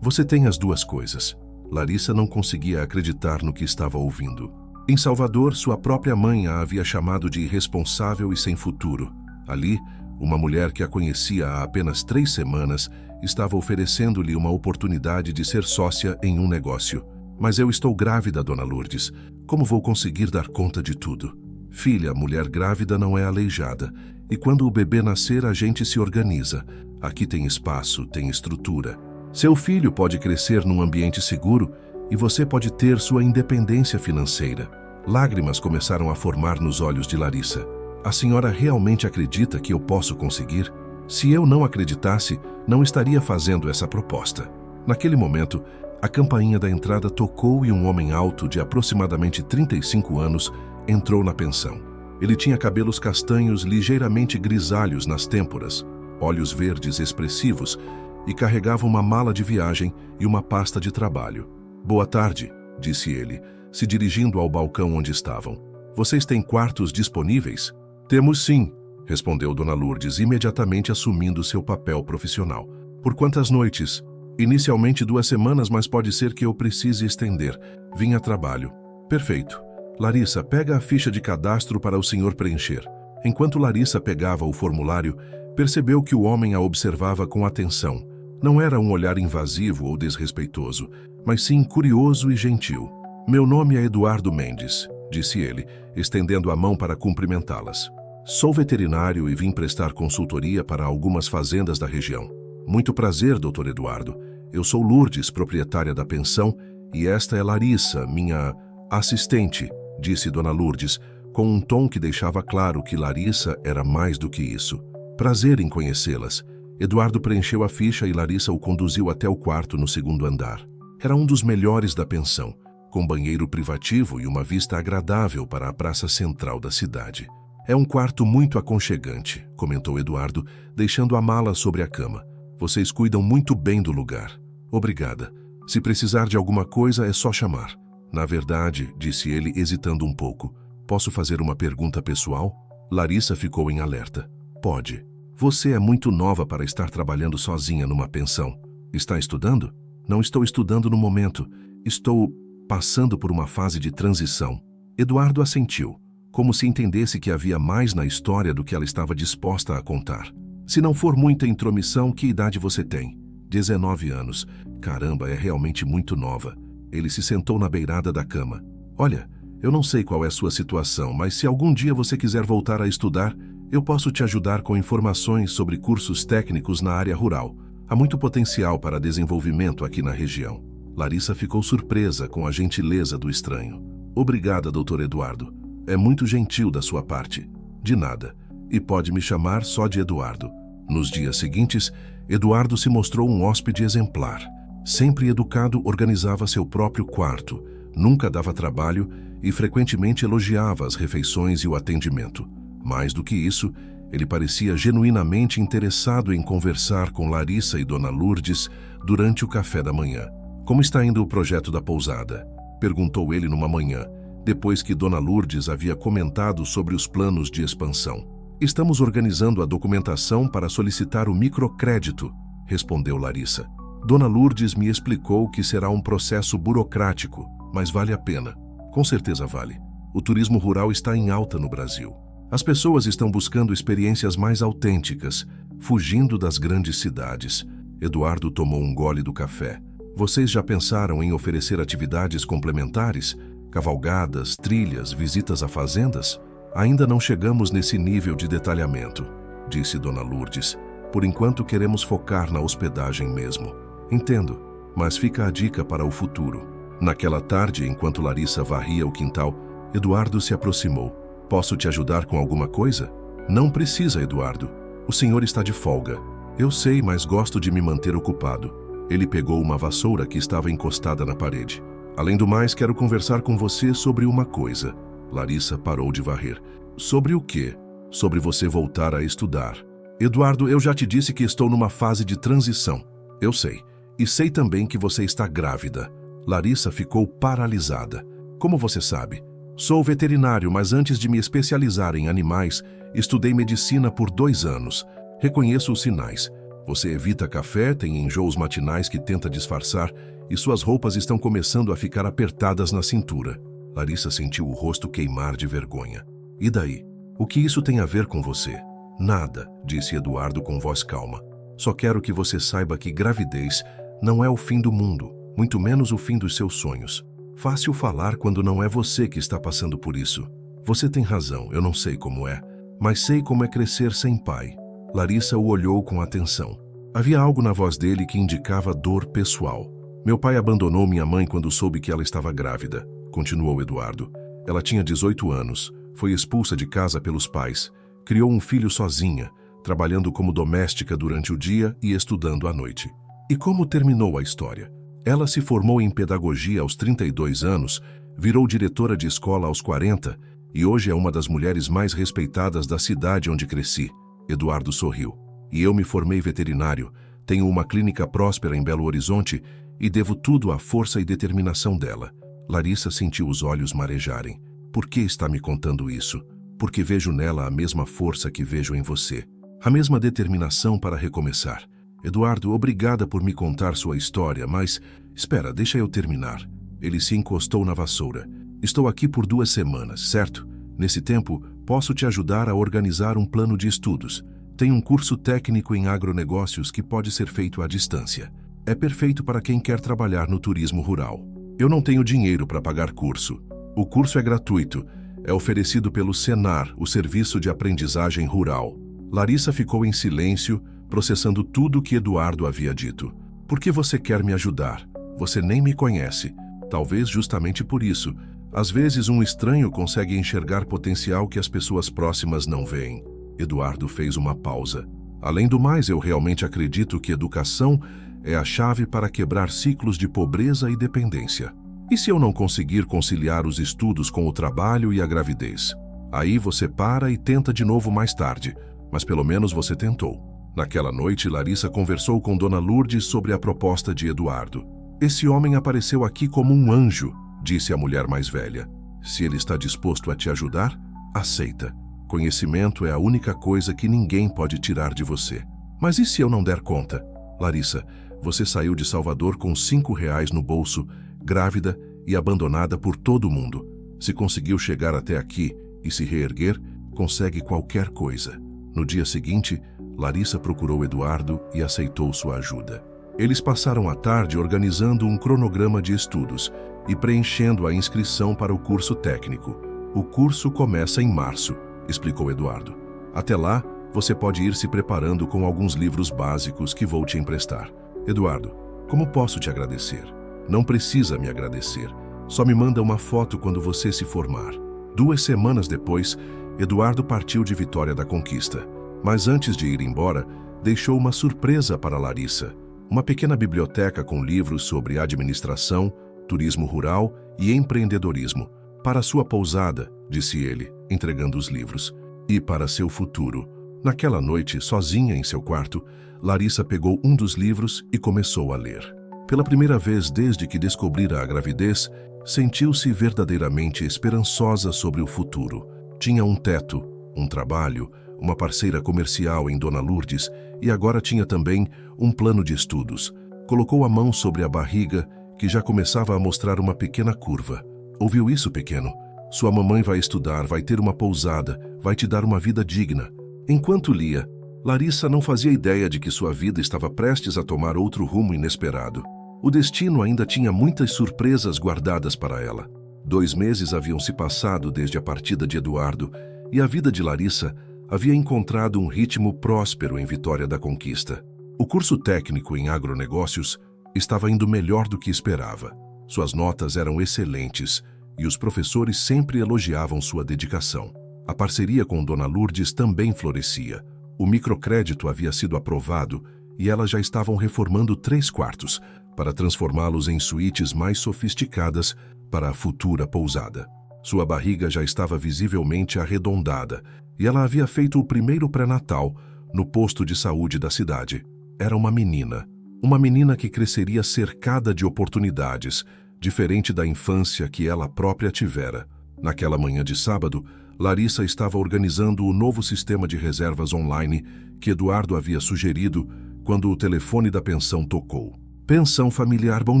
Você tem as duas coisas. Larissa não conseguia acreditar no que estava ouvindo. Em Salvador, sua própria mãe a havia chamado de irresponsável e sem futuro. Ali, uma mulher que a conhecia há apenas 3 semanas estava oferecendo-lhe uma oportunidade de ser sócia em um negócio. Mas eu estou grávida, Dona Lourdes. Como vou conseguir dar conta de tudo? Filha, mulher grávida não é aleijada. E quando o bebê nascer, a gente se organiza. Aqui tem espaço, tem estrutura. Seu filho pode crescer num ambiente seguro e você pode ter sua independência financeira. Lágrimas começaram a formar nos olhos de Larissa. A senhora realmente acredita que eu posso conseguir? Se eu não acreditasse, não estaria fazendo essa proposta. Naquele momento, a campainha da entrada tocou e um homem alto de aproximadamente 35 anos entrou na pensão. Ele tinha cabelos castanhos ligeiramente grisalhos nas têmporas, olhos verdes expressivos e carregava uma mala de viagem e uma pasta de trabalho. Boa tarde, disse ele, se dirigindo ao balcão onde estavam. Vocês têm quartos disponíveis? Temos sim, respondeu Dona Lourdes, imediatamente assumindo seu papel profissional. Por quantas noites? Inicialmente 2 semanas, mas pode ser que eu precise estender. Vim a trabalho. Perfeito. Larissa, pega a ficha de cadastro para o senhor preencher. Enquanto Larissa pegava o formulário, percebeu que o homem a observava com atenção. Não era um olhar invasivo ou desrespeitoso, mas sim curioso e gentil. Meu nome é Eduardo Mendes, disse ele, estendendo a mão para cumprimentá-las. Sou veterinário e vim prestar consultoria para algumas fazendas da região. Muito prazer, Dr. Eduardo. Eu sou Lourdes, proprietária da pensão, e esta é Larissa, minha assistente, disse Dona Lourdes, com um tom que deixava claro que Larissa era mais do que isso. Prazer em conhecê-las. Eduardo preencheu a ficha e Larissa o conduziu até o quarto no segundo andar. Era um dos melhores da pensão, com banheiro privativo e uma vista agradável para a praça central da cidade. É um quarto muito aconchegante, comentou Eduardo, deixando a mala sobre a cama. Vocês cuidam muito bem do lugar. Obrigada. Se precisar de alguma coisa, é só chamar. Na verdade, disse ele, hesitando um pouco, posso fazer uma pergunta pessoal? Larissa ficou em alerta. Pode. Você é muito nova para estar trabalhando sozinha numa pensão. Está estudando? Não estou estudando no momento. Estou passando por uma fase de transição. Eduardo assentiu, como se entendesse que havia mais na história do que ela estava disposta a contar. Se não for muita intromissão, que idade você tem? 19 anos. Caramba, é realmente muito nova. Ele se sentou na beirada da cama. Olha, eu não sei qual é a sua situação, mas se algum dia você quiser voltar a estudar, eu posso te ajudar com informações sobre cursos técnicos na área rural. Há muito potencial para desenvolvimento aqui na região. Larissa ficou surpresa com a gentileza do estranho. Obrigada, Dr. Eduardo. É muito gentil da sua parte. De nada. E pode me chamar só de Eduardo. Nos dias seguintes, Eduardo se mostrou um hóspede exemplar. Sempre educado, organizava seu próprio quarto, nunca dava trabalho e frequentemente elogiava as refeições e o atendimento. Mais do que isso, ele parecia genuinamente interessado em conversar com Larissa e Dona Lourdes durante o café da manhã. Como está indo o projeto da pousada? Perguntou ele numa manhã, depois que Dona Lourdes havia comentado sobre os planos de expansão. Estamos organizando a documentação para solicitar o microcrédito, respondeu Larissa. Dona Lourdes me explicou que será um processo burocrático, mas vale a pena. Com certeza vale. O turismo rural está em alta no Brasil. As pessoas estão buscando experiências mais autênticas, fugindo das grandes cidades. Eduardo tomou um gole do café. Vocês já pensaram em oferecer atividades complementares? Cavalgadas, trilhas, visitas a fazendas? Ainda não chegamos nesse nível de detalhamento, disse Dona Lourdes. Por enquanto queremos focar na hospedagem mesmo. Entendo, mas fica a dica para o futuro. Naquela tarde, enquanto Larissa varria o quintal, Eduardo se aproximou. Posso te ajudar com alguma coisa? Não precisa, Eduardo. O senhor está de folga. Eu sei, mas gosto de me manter ocupado. Ele pegou uma vassoura que estava encostada na parede. Além do mais, quero conversar com você sobre uma coisa. Larissa parou de varrer. Sobre o quê? Sobre você voltar a estudar. Eduardo, eu já te disse que estou numa fase de transição. Eu sei. E sei também que você está grávida. Larissa ficou paralisada. Como você sabe? Sou veterinário, mas antes de me especializar em animais, estudei medicina por 2 anos. Reconheço os sinais. Você evita café, tem enjoos matinais que tenta disfarçar e suas roupas estão começando a ficar apertadas na cintura. Larissa sentiu o rosto queimar de vergonha. E daí? O que isso tem a ver com você? Nada, disse Eduardo com voz calma. Só quero que você saiba que gravidez não é o fim do mundo, muito menos o fim dos seus sonhos. Fácil falar quando não é você que está passando por isso. Você tem razão, eu não sei como é, mas sei como é crescer sem pai. Larissa o olhou com atenção. Havia algo na voz dele que indicava dor pessoal. Meu pai abandonou minha mãe quando soube que ela estava grávida, continuou Eduardo. Ela tinha 18 anos, foi expulsa de casa pelos pais, criou um filho sozinha, trabalhando como doméstica durante o dia e estudando à noite. E como terminou a história? Ela se formou em pedagogia aos 32 anos, virou diretora de escola aos 40 e hoje é uma das mulheres mais respeitadas da cidade onde cresci. Eduardo sorriu. E eu me formei veterinário, tenho uma clínica próspera em Belo Horizonte e devo tudo à força e determinação dela. Larissa sentiu os olhos marejarem. Por que está me contando isso? Porque vejo nela a mesma força que vejo em você. A mesma determinação para recomeçar. Eduardo, obrigada por me contar sua história, mas... Espera, deixa eu terminar. Ele se encostou na vassoura. Estou aqui por 2 semanas, certo? Nesse tempo, posso te ajudar a organizar um plano de estudos. Tem um curso técnico em agronegócios que pode ser feito à distância. É perfeito para quem quer trabalhar no turismo rural. Eu não tenho dinheiro para pagar curso. O curso é gratuito. É oferecido pelo Senar, o Serviço de Aprendizagem Rural. Larissa ficou em silêncio, processando tudo o que Eduardo havia dito. Por que você quer me ajudar? Você nem me conhece. Talvez justamente por isso. Às vezes um estranho consegue enxergar potencial que as pessoas próximas não veem. Eduardo fez uma pausa. Além do mais, eu realmente acredito que educação é a chave para quebrar ciclos de pobreza e dependência. E se eu não conseguir conciliar os estudos com o trabalho e a gravidez? Aí você para e tenta de novo mais tarde, mas pelo menos você tentou. Naquela noite, Larissa conversou com Dona Lourdes sobre a proposta de Eduardo. Esse homem apareceu aqui como um anjo, disse a mulher mais velha. Se ele está disposto a te ajudar, aceita. Conhecimento é a única coisa que ninguém pode tirar de você. Mas e se eu não der conta? Larissa, você saiu de Salvador com R$ 5 no bolso, grávida e abandonada por todo mundo. Se conseguiu chegar até aqui e se reerguer, consegue qualquer coisa. No dia seguinte, Larissa procurou Eduardo e aceitou sua ajuda. Eles passaram a tarde organizando um cronograma de estudos e preenchendo a inscrição para o curso técnico. O curso começa em março, explicou Eduardo. Até lá, você pode ir se preparando com alguns livros básicos que vou te emprestar. Eduardo, como posso te agradecer? Não precisa me agradecer. Só me manda uma foto quando você se formar. 2 semanas depois, Eduardo partiu de Vitória da Conquista. Mas antes de ir embora, deixou uma surpresa para Larissa. Uma pequena biblioteca com livros sobre administração, turismo rural e empreendedorismo. Para sua pousada, disse ele, entregando os livros. E para seu futuro. Naquela noite, sozinha em seu quarto, Larissa pegou um dos livros e começou a ler. Pela primeira vez desde que descobrira a gravidez, sentiu-se verdadeiramente esperançosa sobre o futuro. Tinha um teto, um trabalho, uma parceira comercial em Dona Lourdes e agora tinha também um plano de estudos. Colocou a mão sobre a barriga, que já começava a mostrar uma pequena curva. Ouviu isso, pequeno? Sua mamãe vai estudar, vai ter uma pousada, vai te dar uma vida digna. Enquanto lia, Larissa não fazia ideia de que sua vida estava prestes a tomar outro rumo inesperado. O destino ainda tinha muitas surpresas guardadas para ela. 2 meses haviam se passado desde a partida de Eduardo e a vida de Larissa havia encontrado um ritmo próspero em Vitória da Conquista. O curso técnico em agronegócios estava indo melhor do que esperava. Suas notas eram excelentes e os professores sempre elogiavam sua dedicação. A parceria com Dona Lourdes também florescia. O microcrédito havia sido aprovado e elas já estavam reformando 3 quartos para transformá-los em suítes mais sofisticadas para a futura pousada. Sua barriga já estava visivelmente arredondada e ela havia feito o primeiro pré-natal no posto de saúde da cidade. Era uma menina que cresceria cercada de oportunidades, diferente da infância que ela própria tivera. Naquela manhã de sábado, Larissa estava organizando o novo sistema de reservas online que Eduardo havia sugerido quando o telefone da pensão tocou. Pensão familiar, bom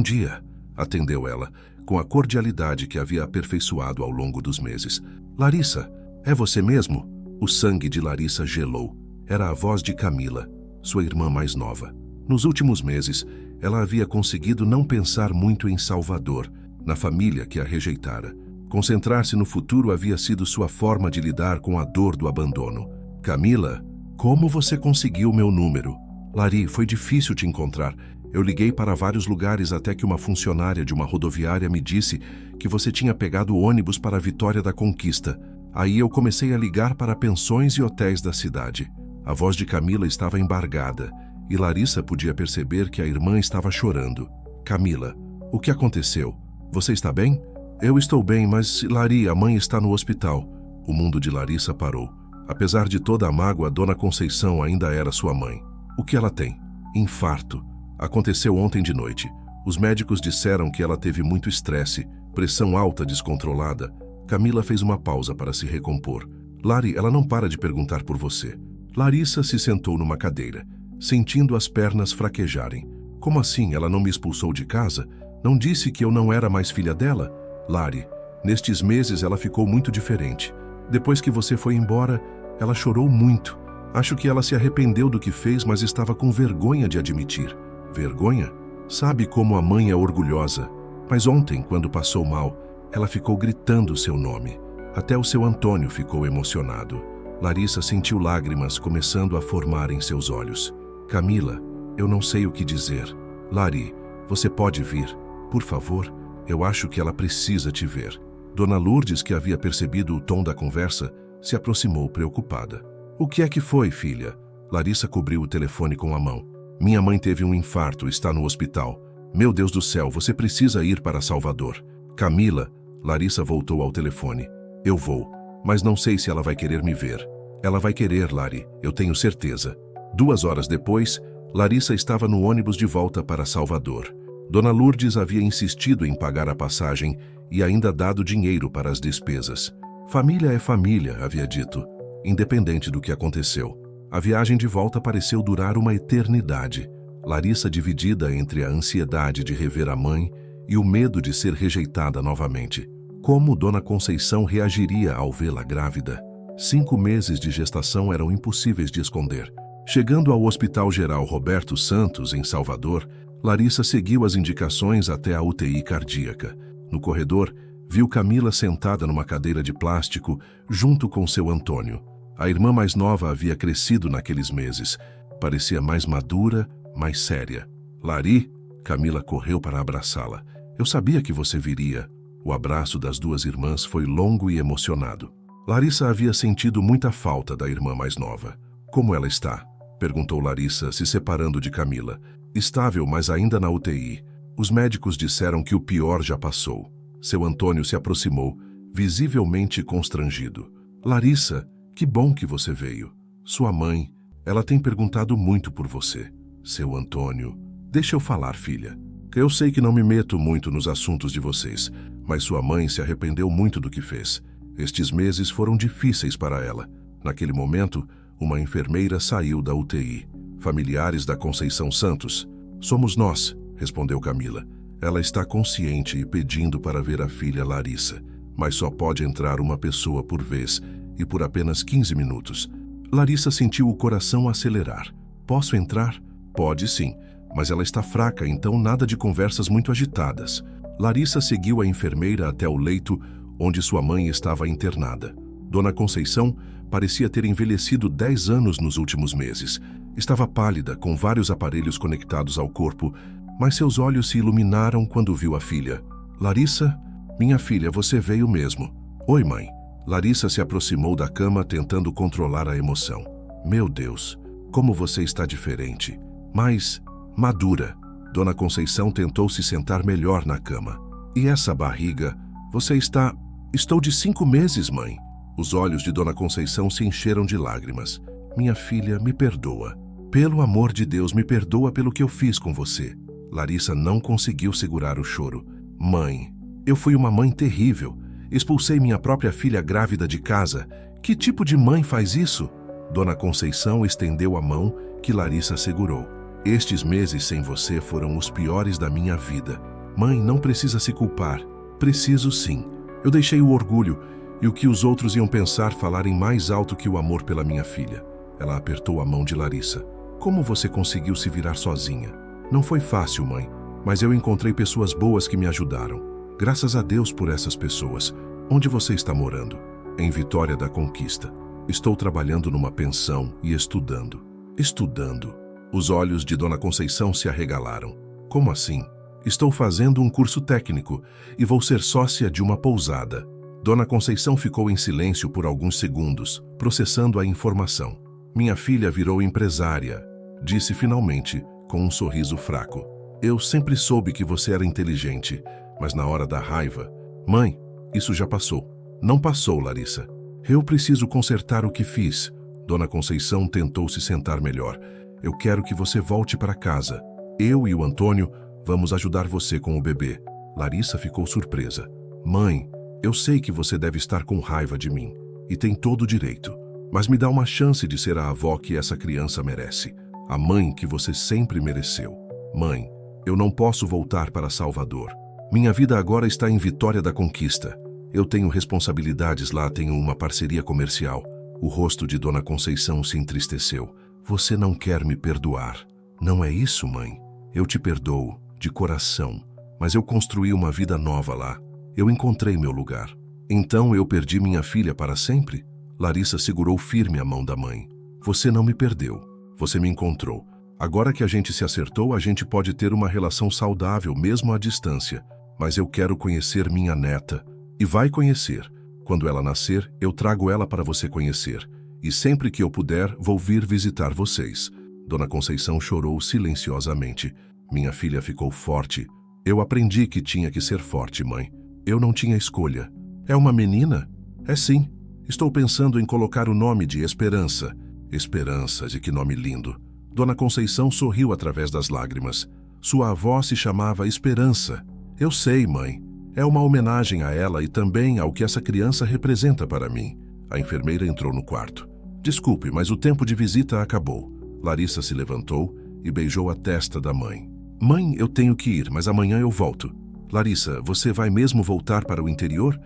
dia, atendeu ela, com a cordialidade que havia aperfeiçoado ao longo dos meses. Larissa, é você mesmo? O sangue de Larissa gelou. Era a voz de Camila, sua irmã mais nova. Nos últimos meses, ela havia conseguido não pensar muito em Salvador, na família que a rejeitara. Concentrar-se no futuro havia sido sua forma de lidar com a dor do abandono. Camila, como você conseguiu meu número? Lari, foi difícil te encontrar. Eu liguei para vários lugares até que uma funcionária de uma rodoviária me disse que você tinha pegado o ônibus para a Vitória da Conquista. Aí eu comecei a ligar para pensões e hotéis da cidade. A voz de Camila estava embargada e Larissa podia perceber que a irmã estava chorando. Camila, o que aconteceu? Você está bem? Eu estou bem, mas Lari, a mãe está no hospital. O mundo de Larissa parou. Apesar de toda a mágoa, Dona Conceição ainda era sua mãe. O que ela tem? Infarto. Aconteceu ontem de noite. Os médicos disseram que ela teve muito estresse, pressão alta descontrolada. Camila fez uma pausa para se recompor. Lari, ela não para de perguntar por você. Larissa se sentou numa cadeira, sentindo as pernas fraquejarem. Como assim? Ela não me expulsou de casa? Não disse que eu não era mais filha dela? Lari, nestes meses ela ficou muito diferente. Depois que você foi embora, ela chorou muito. Acho que ela se arrependeu do que fez, mas estava com vergonha de admitir. Vergonha? Sabe como a mãe é orgulhosa. Mas ontem, quando passou mal, ela ficou gritando seu nome. Até o seu Antônio ficou emocionado. Larissa sentiu lágrimas começando a formar em seus olhos. Camila, eu não sei o que dizer. Lari, você pode vir? Por favor, eu acho que ela precisa te ver. Dona Lourdes, que havia percebido o tom da conversa, se aproximou preocupada. O que é que foi, filha? Larissa cobriu o telefone com a mão. Minha mãe teve um infarto, está no hospital. Meu Deus do céu, você precisa ir para Salvador. Camila, Larissa voltou ao telefone. Eu vou, mas não sei se ela vai querer me ver. Ela vai querer, Lari, eu tenho certeza. 2 horas depois, Larissa estava no ônibus de volta para Salvador. Dona Lourdes havia insistido em pagar a passagem e ainda dado dinheiro para as despesas. Família é família, havia dito, independente do que aconteceu. A viagem de volta pareceu durar uma eternidade. Larissa dividida entre a ansiedade de rever a mãe e o medo de ser rejeitada novamente. Como Dona Conceição reagiria ao vê-la grávida? 5 meses de gestação eram impossíveis de esconder. Chegando ao Hospital Geral Roberto Santos, em Salvador, Larissa seguiu as indicações até a UTI cardíaca. No corredor, viu Camila sentada numa cadeira de plástico, junto com seu Antônio. A irmã mais nova havia crescido naqueles meses. Parecia mais madura, mais séria. Lari, Camila correu para abraçá-la. Eu sabia que você viria. O abraço das 2 irmãs foi longo e emocionado. Larissa havia sentido muita falta da irmã mais nova. Como ela está? Perguntou Larissa, se separando de Camila. Estável, mas ainda na UTI. Os médicos disseram que o pior já passou. Seu Antônio se aproximou, visivelmente constrangido. Larissa, que bom que você veio. Sua mãe, ela tem perguntado muito por você. Seu Antônio, deixa eu falar, filha. Eu sei que não me meto muito nos assuntos de vocês, mas sua mãe se arrependeu muito do que fez. Estes meses foram difíceis para ela. Naquele momento, uma enfermeira saiu da UTI. Familiares da Conceição Santos. Somos nós, respondeu Camila. Ela está consciente e pedindo para ver a filha Larissa, mas só pode entrar uma pessoa por vez e por apenas 15 minutos. Larissa sentiu o coração acelerar. Posso entrar? Pode sim, mas ela está fraca, então nada de conversas muito agitadas. Larissa seguiu a enfermeira até o leito onde sua mãe estava internada. Dona Conceição parecia ter envelhecido 10 anos nos últimos meses. Estava pálida, com vários aparelhos conectados ao corpo, mas seus olhos se iluminaram quando viu a filha. Larissa, minha filha, você veio mesmo. Oi, mãe. Larissa se aproximou da cama tentando controlar a emoção. Meu Deus, como você está diferente. Mais madura. Dona Conceição tentou se sentar melhor na cama. E essa barriga? Você está... Estou de 5 meses, mãe. Os olhos de Dona Conceição se encheram de lágrimas. Minha filha, me perdoa. Pelo amor de Deus, me perdoa pelo que eu fiz com você. Larissa não conseguiu segurar o choro. Mãe, eu fui uma mãe terrível. Expulsei minha própria filha grávida de casa. Que tipo de mãe faz isso? Dona Conceição estendeu a mão que Larissa segurou. Estes meses sem você foram os piores da minha vida. Mãe, não precisa se culpar. Preciso sim. Eu deixei o orgulho e o que os outros iam pensar falarem mais alto que o amor pela minha filha. Ela apertou a mão de Larissa. Como você conseguiu se virar sozinha? Não foi fácil, mãe, mas eu encontrei pessoas boas que me ajudaram. Graças a Deus por essas pessoas. Onde você está morando? Em Vitória da Conquista. Estou trabalhando numa pensão e estudando. Estudando. Os olhos de Dona Conceição se arregalaram. Como assim? Estou fazendo um curso técnico e vou ser sócia de uma pousada. Dona Conceição ficou em silêncio por alguns segundos, processando a informação. Minha filha virou empresária, disse finalmente, com um sorriso fraco. Eu sempre soube que você era inteligente, mas na hora da raiva... Mãe, isso já passou. Não passou, Larissa. Eu preciso consertar o que fiz. Dona Conceição tentou se sentar melhor. Eu quero que você volte para casa. Eu e o Antônio vamos ajudar você com o bebê. Larissa ficou surpresa. Mãe, eu sei que você deve estar com raiva de mim, e tem todo o direito. Mas me dá uma chance de ser a avó que essa criança merece. A mãe que você sempre mereceu. Mãe, eu não posso voltar para Salvador. Minha vida agora está em Vitória da Conquista. Eu tenho responsabilidades lá, tenho uma parceria comercial. O rosto de Dona Conceição se entristeceu. Você não quer me perdoar. Não é isso, mãe. Eu te perdoo, de coração. Mas eu construí uma vida nova lá. Eu encontrei meu lugar. Então eu perdi minha filha para sempre? Larissa segurou firme a mão da mãe. Você não me perdeu. Você me encontrou. Agora que a gente se acertou, a gente pode ter uma relação saudável, mesmo à distância. Mas eu quero conhecer minha neta. E vai conhecer. Quando ela nascer, eu trago ela para você conhecer. E sempre que eu puder, vou vir visitar vocês. Dona Conceição chorou silenciosamente. Minha filha ficou forte. Eu aprendi que tinha que ser forte, mãe. Eu não tinha escolha. É uma menina? É sim. Estou pensando em colocar o nome de Esperança. Esperança, de que nome lindo. Dona Conceição sorriu através das lágrimas. Sua avó se chamava Esperança. Eu sei, mãe. É uma homenagem a ela e também ao que essa criança representa para mim. A enfermeira entrou no quarto. Desculpe, mas o tempo de visita acabou. Larissa se levantou e beijou a testa da mãe. Mãe, eu tenho que ir, mas amanhã eu volto. Larissa, você vai mesmo voltar para o interior?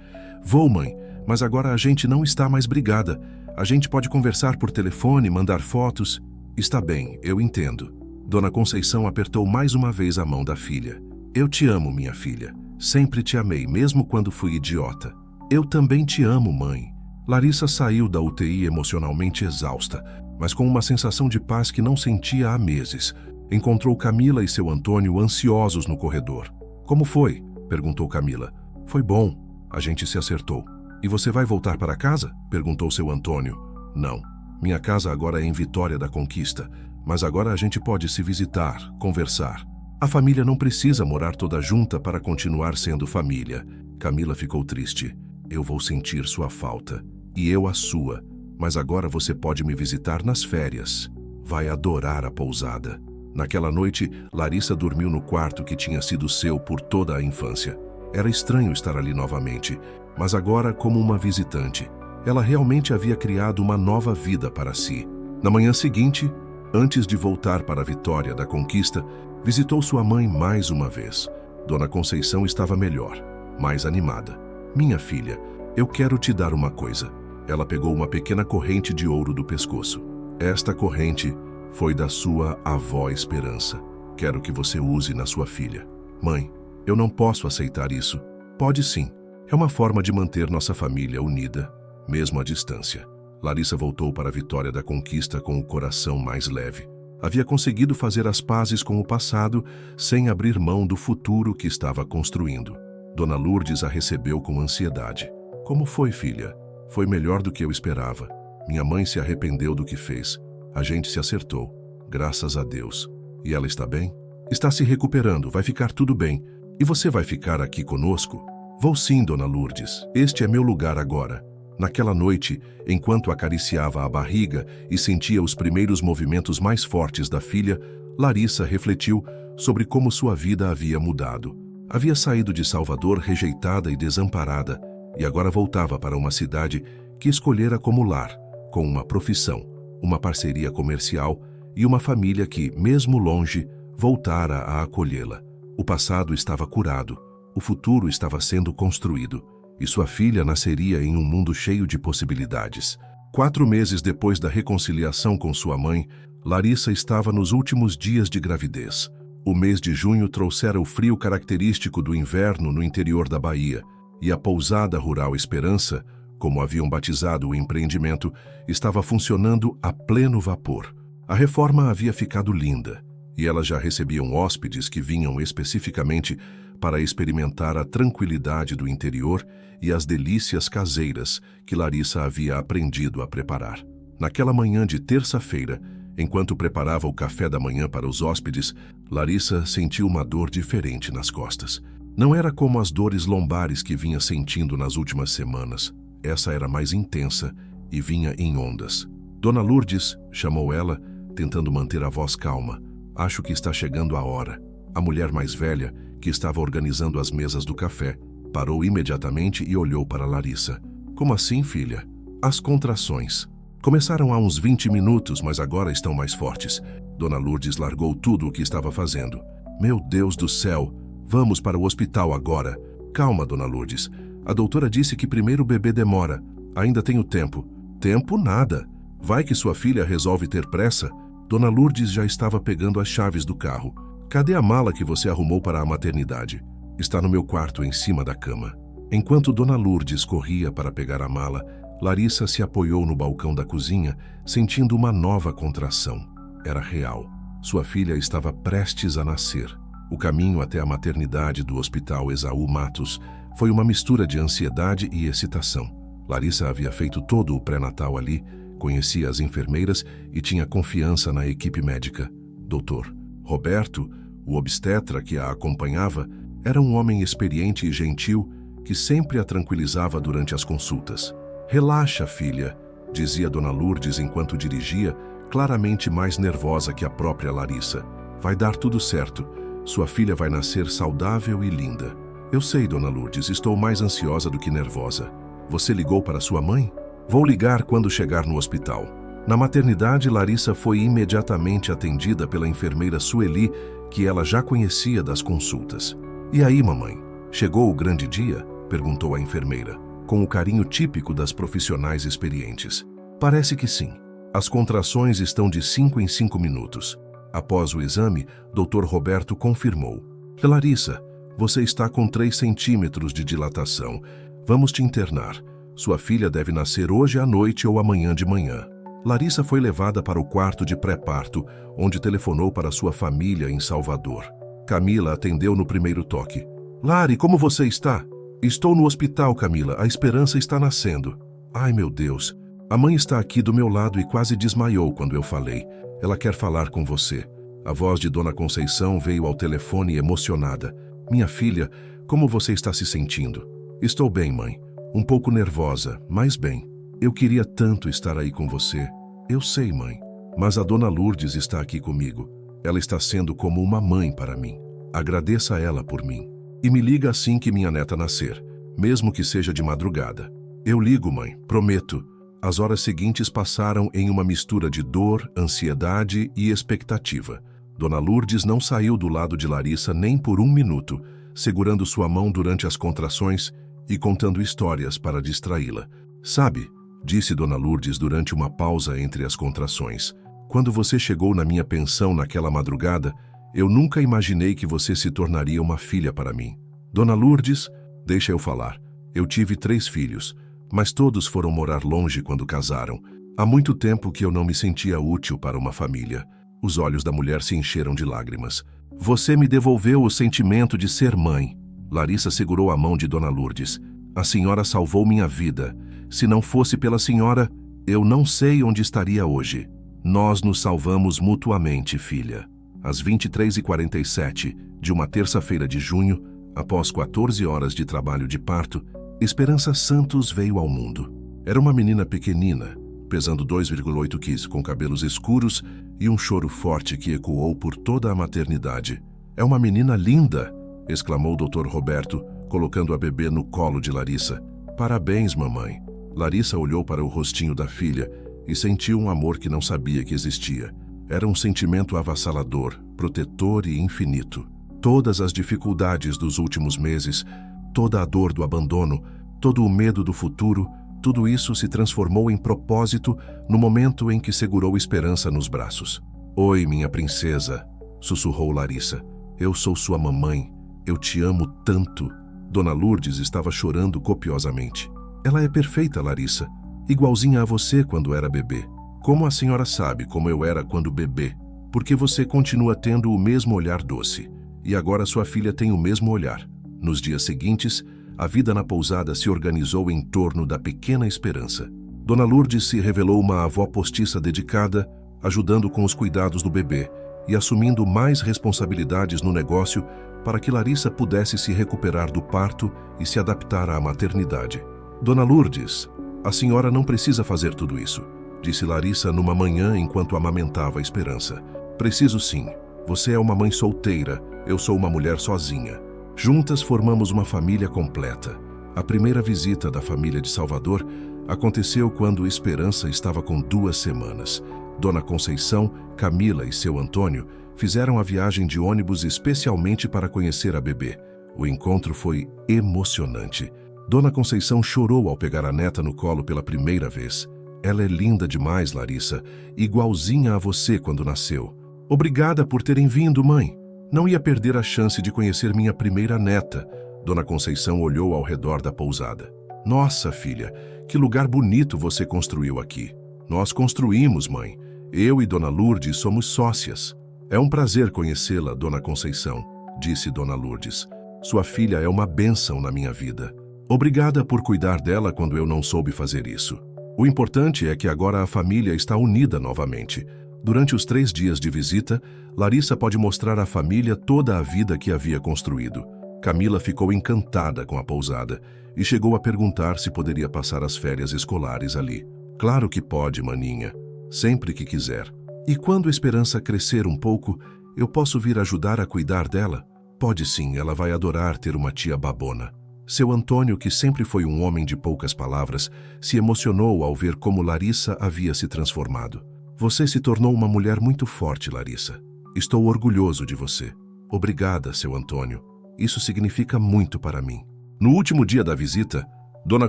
Vou, mãe, mas agora a gente não está mais brigada. A gente pode conversar por telefone, mandar fotos. Está bem, eu entendo. Dona Conceição apertou mais uma vez a mão da filha. Eu te amo, minha filha. Sempre te amei, mesmo quando fui idiota. Eu também te amo, mãe. Larissa saiu da UTI emocionalmente exausta, mas com uma sensação de paz que não sentia há meses. Encontrou Camila e seu Antônio ansiosos no corredor. Como foi? Perguntou Camila. Foi bom. A gente se acertou. E você vai voltar para casa? Perguntou seu Antônio. Não. Minha casa agora é em Vitória da Conquista, mas agora a gente pode se visitar, conversar. A família não precisa morar toda junta para continuar sendo família. Camila ficou triste. Eu vou sentir sua falta. E eu a sua. Mas agora você pode me visitar nas férias. Vai adorar a pousada. Naquela noite, Larissa dormiu no quarto que tinha sido seu por toda a infância. Era estranho estar ali novamente, mas agora como uma visitante. Ela realmente havia criado uma nova vida para si. Na manhã seguinte, antes de voltar para a Vitória da Conquista, visitou sua mãe mais uma vez. Dona Conceição estava melhor, mais animada. Minha filha, eu quero te dar uma coisa. Ela pegou uma pequena corrente de ouro do pescoço. Esta corrente foi da sua avó Esperança. Quero que você use na sua filha. Mãe, eu não posso aceitar isso. Pode sim. É uma forma de manter nossa família unida, mesmo à distância. Larissa voltou para a Vitória da Conquista com o coração mais leve. Havia conseguido fazer as pazes com o passado sem abrir mão do futuro que estava construindo. Dona Lourdes a recebeu com ansiedade. Como foi, filha? Foi melhor do que eu esperava. Minha mãe se arrependeu do que fez. A gente se acertou. Graças a Deus. E ela está bem? Está se recuperando, vai ficar tudo bem. E você vai ficar aqui conosco? Vou sim, Dona Lourdes. Este é meu lugar agora. Naquela noite, enquanto acariciava a barriga e sentia os primeiros movimentos mais fortes da filha, Larissa refletiu sobre como sua vida havia mudado. Havia saído de Salvador rejeitada e desamparada, e agora voltava para uma cidade que escolhera como lar, com uma profissão, uma parceria comercial e uma família que, mesmo longe, voltara a acolhê-la. O passado estava curado, o futuro estava sendo construído, e sua filha nasceria em um mundo cheio de possibilidades. 4 meses depois da reconciliação com sua mãe, Larissa estava nos últimos dias de gravidez. O mês de junho trouxera o frio característico do inverno no interior da Bahia, e a pousada rural Esperança, como haviam batizado o empreendimento, estava funcionando a pleno vapor. A reforma havia ficado linda, e elas já recebiam hóspedes que vinham especificamente para experimentar a tranquilidade do interior e as delícias caseiras que Larissa havia aprendido a preparar. Naquela manhã de terça-feira, enquanto preparava o café da manhã para os hóspedes, Larissa sentiu uma dor diferente nas costas. Não era como as dores lombares que vinha sentindo nas últimas semanas. Essa era mais intensa e vinha em ondas. Dona Lourdes, chamou ela, tentando manter a voz calma. Acho que está chegando a hora. A mulher mais velha, que estava organizando as mesas do café, parou imediatamente e olhou para Larissa. Como assim, filha? As contrações. Começaram há uns 20 minutos, mas agora estão mais fortes. Dona Lourdes largou tudo o que estava fazendo. Meu Deus do céu! Vamos para o hospital agora. Calma, Dona Lourdes. A doutora disse que primeiro o bebê demora. Ainda tenho tempo. Tempo nada. Vai que sua filha resolve ter pressa. Dona Lourdes já estava pegando as chaves do carro. Cadê a mala que você arrumou para a maternidade? Está no meu quarto, em cima da cama. Enquanto Dona Lourdes corria para pegar a mala, Larissa se apoiou no balcão da cozinha, sentindo uma nova contração. Era real. Sua filha estava prestes a nascer. O caminho até a maternidade do Hospital Esaú Matos foi uma mistura de ansiedade e excitação. Larissa havia feito todo o pré-natal ali, conhecia as enfermeiras e tinha confiança na equipe médica. Dr. Roberto, o obstetra que a acompanhava, era um homem experiente e gentil que sempre a tranquilizava durante as consultas. Relaxa, filha, dizia Dona Lourdes enquanto dirigia, claramente mais nervosa que a própria Larissa. Vai dar tudo certo. Sua filha vai nascer saudável e linda. Eu sei, Dona Lourdes, estou mais ansiosa do que nervosa. Você ligou para sua mãe? Vou ligar quando chegar no hospital. Na maternidade, Larissa foi imediatamente atendida pela enfermeira Sueli, que ela já conhecia das consultas. E aí, mamãe? Chegou o grande dia? Perguntou a enfermeira, com o carinho típico das profissionais experientes. Parece que sim. As contrações estão de 5 em 5 minutos. Após o exame, Dr. Roberto confirmou. Larissa, você está com 3 centímetros de dilatação. Vamos te internar. Sua filha deve nascer hoje à noite ou amanhã de manhã. Larissa foi levada para o quarto de pré-parto, onde telefonou para sua família em Salvador. Camila atendeu no primeiro toque. Lari, como você está? Estou no hospital, Camila. A Esperança está nascendo. Ai, meu Deus. A mãe está aqui do meu lado e quase desmaiou quando eu falei. Ela quer falar com você. A voz de Dona Conceição veio ao telefone emocionada. Minha filha, como você está se sentindo? Estou bem, mãe. Um pouco nervosa, mas bem. Eu queria tanto estar aí com você. Eu sei, mãe. Mas a Dona Lourdes está aqui comigo. Ela está sendo como uma mãe para mim. Agradeça a ela por mim. E me liga assim que minha neta nascer, mesmo que seja de madrugada. Eu ligo, mãe, prometo. As horas seguintes passaram em uma mistura de dor, ansiedade e expectativa. Dona Lourdes não saiu do lado de Larissa nem por um minuto, segurando sua mão durante as contrações e contando histórias para distraí-la. Sabe, disse Dona Lourdes durante uma pausa entre as contrações, quando você chegou na minha pensão naquela madrugada, eu nunca imaginei que você se tornaria uma filha para mim. Dona Lourdes, deixa eu falar, eu tive 3 filhos, mas todos foram morar longe quando casaram. Há muito tempo que eu não me sentia útil para uma família. Os olhos da mulher se encheram de lágrimas. Você me devolveu o sentimento de ser mãe. Larissa segurou a mão de Dona Lourdes. A senhora salvou minha vida. Se não fosse pela senhora, eu não sei onde estaria hoje. Nós nos salvamos mutuamente, filha. Às 23h47 de uma terça-feira de junho, após 14 horas de trabalho de parto, Esperança Santos veio ao mundo. Era uma menina pequenina, pesando 2,8 kg, com cabelos escuros e um choro forte que ecoou por toda a maternidade. É uma menina linda, exclamou o Dr. Roberto, colocando a bebê no colo de Larissa. Parabéns, mamãe. Larissa olhou para o rostinho da filha e sentiu um amor que não sabia que existia. Era um sentimento avassalador, protetor e infinito. Todas as dificuldades dos últimos meses, toda a dor do abandono, todo o medo do futuro, tudo isso se transformou em propósito no momento em que segurou Esperança nos braços. Oi, minha princesa, sussurrou Larissa. Eu sou sua mamãe. Eu te amo tanto. Dona Lourdes estava chorando copiosamente. Ela é perfeita, Larissa. Igualzinha a você quando era bebê. Como a senhora sabe como eu era quando bebê? Porque você continua tendo o mesmo olhar doce. E agora sua filha tem o mesmo olhar. Nos dias seguintes, a vida na pousada se organizou em torno da pequena Esperança. Dona Lourdes se revelou uma avó postiça dedicada, ajudando com os cuidados do bebê e assumindo mais responsabilidades no negócio para que Larissa pudesse se recuperar do parto e se adaptar à maternidade. Dona Lourdes, a senhora não precisa fazer tudo isso, disse Larissa numa manhã enquanto amamentava a Esperança. Preciso sim. Você é uma mãe solteira, eu sou uma mulher sozinha. Juntas formamos uma família completa. A primeira visita da família de Salvador aconteceu quando Esperança estava com 2 semanas. Dona Conceição, Camila e seu Antônio fizeram a viagem de ônibus especialmente para conhecer a bebê. O encontro foi emocionante. Dona Conceição chorou ao pegar a neta no colo pela primeira vez. Ela é linda demais, Larissa, igualzinha a você quando nasceu. Obrigada por terem vindo, mãe. Não ia perder a chance de conhecer minha primeira neta. Dona Conceição olhou ao redor da pousada. Nossa, filha, que lugar bonito você construiu aqui. Nós construímos, mãe. Eu e Dona Lourdes somos sócias. É um prazer conhecê-la, Dona Conceição, disse Dona Lourdes. Sua filha é uma bênção na minha vida. Obrigada por cuidar dela quando eu não soube fazer isso. O importante é que agora a família está unida novamente. Durante os 3 dias de visita, Larissa pode mostrar à família toda a vida que havia construído. Camila ficou encantada com a pousada e chegou a perguntar se poderia passar as férias escolares ali. Claro que pode, maninha. Sempre que quiser. E quando Esperança crescer um pouco, eu posso vir ajudar a cuidar dela? Pode sim, ela vai adorar ter uma tia babona. Seu Antônio, que sempre foi um homem de poucas palavras, se emocionou ao ver como Larissa havia se transformado. Você se tornou uma mulher muito forte, Larissa. Estou orgulhoso de você. Obrigada, seu Antônio. Isso significa muito para mim. No último dia da visita, Dona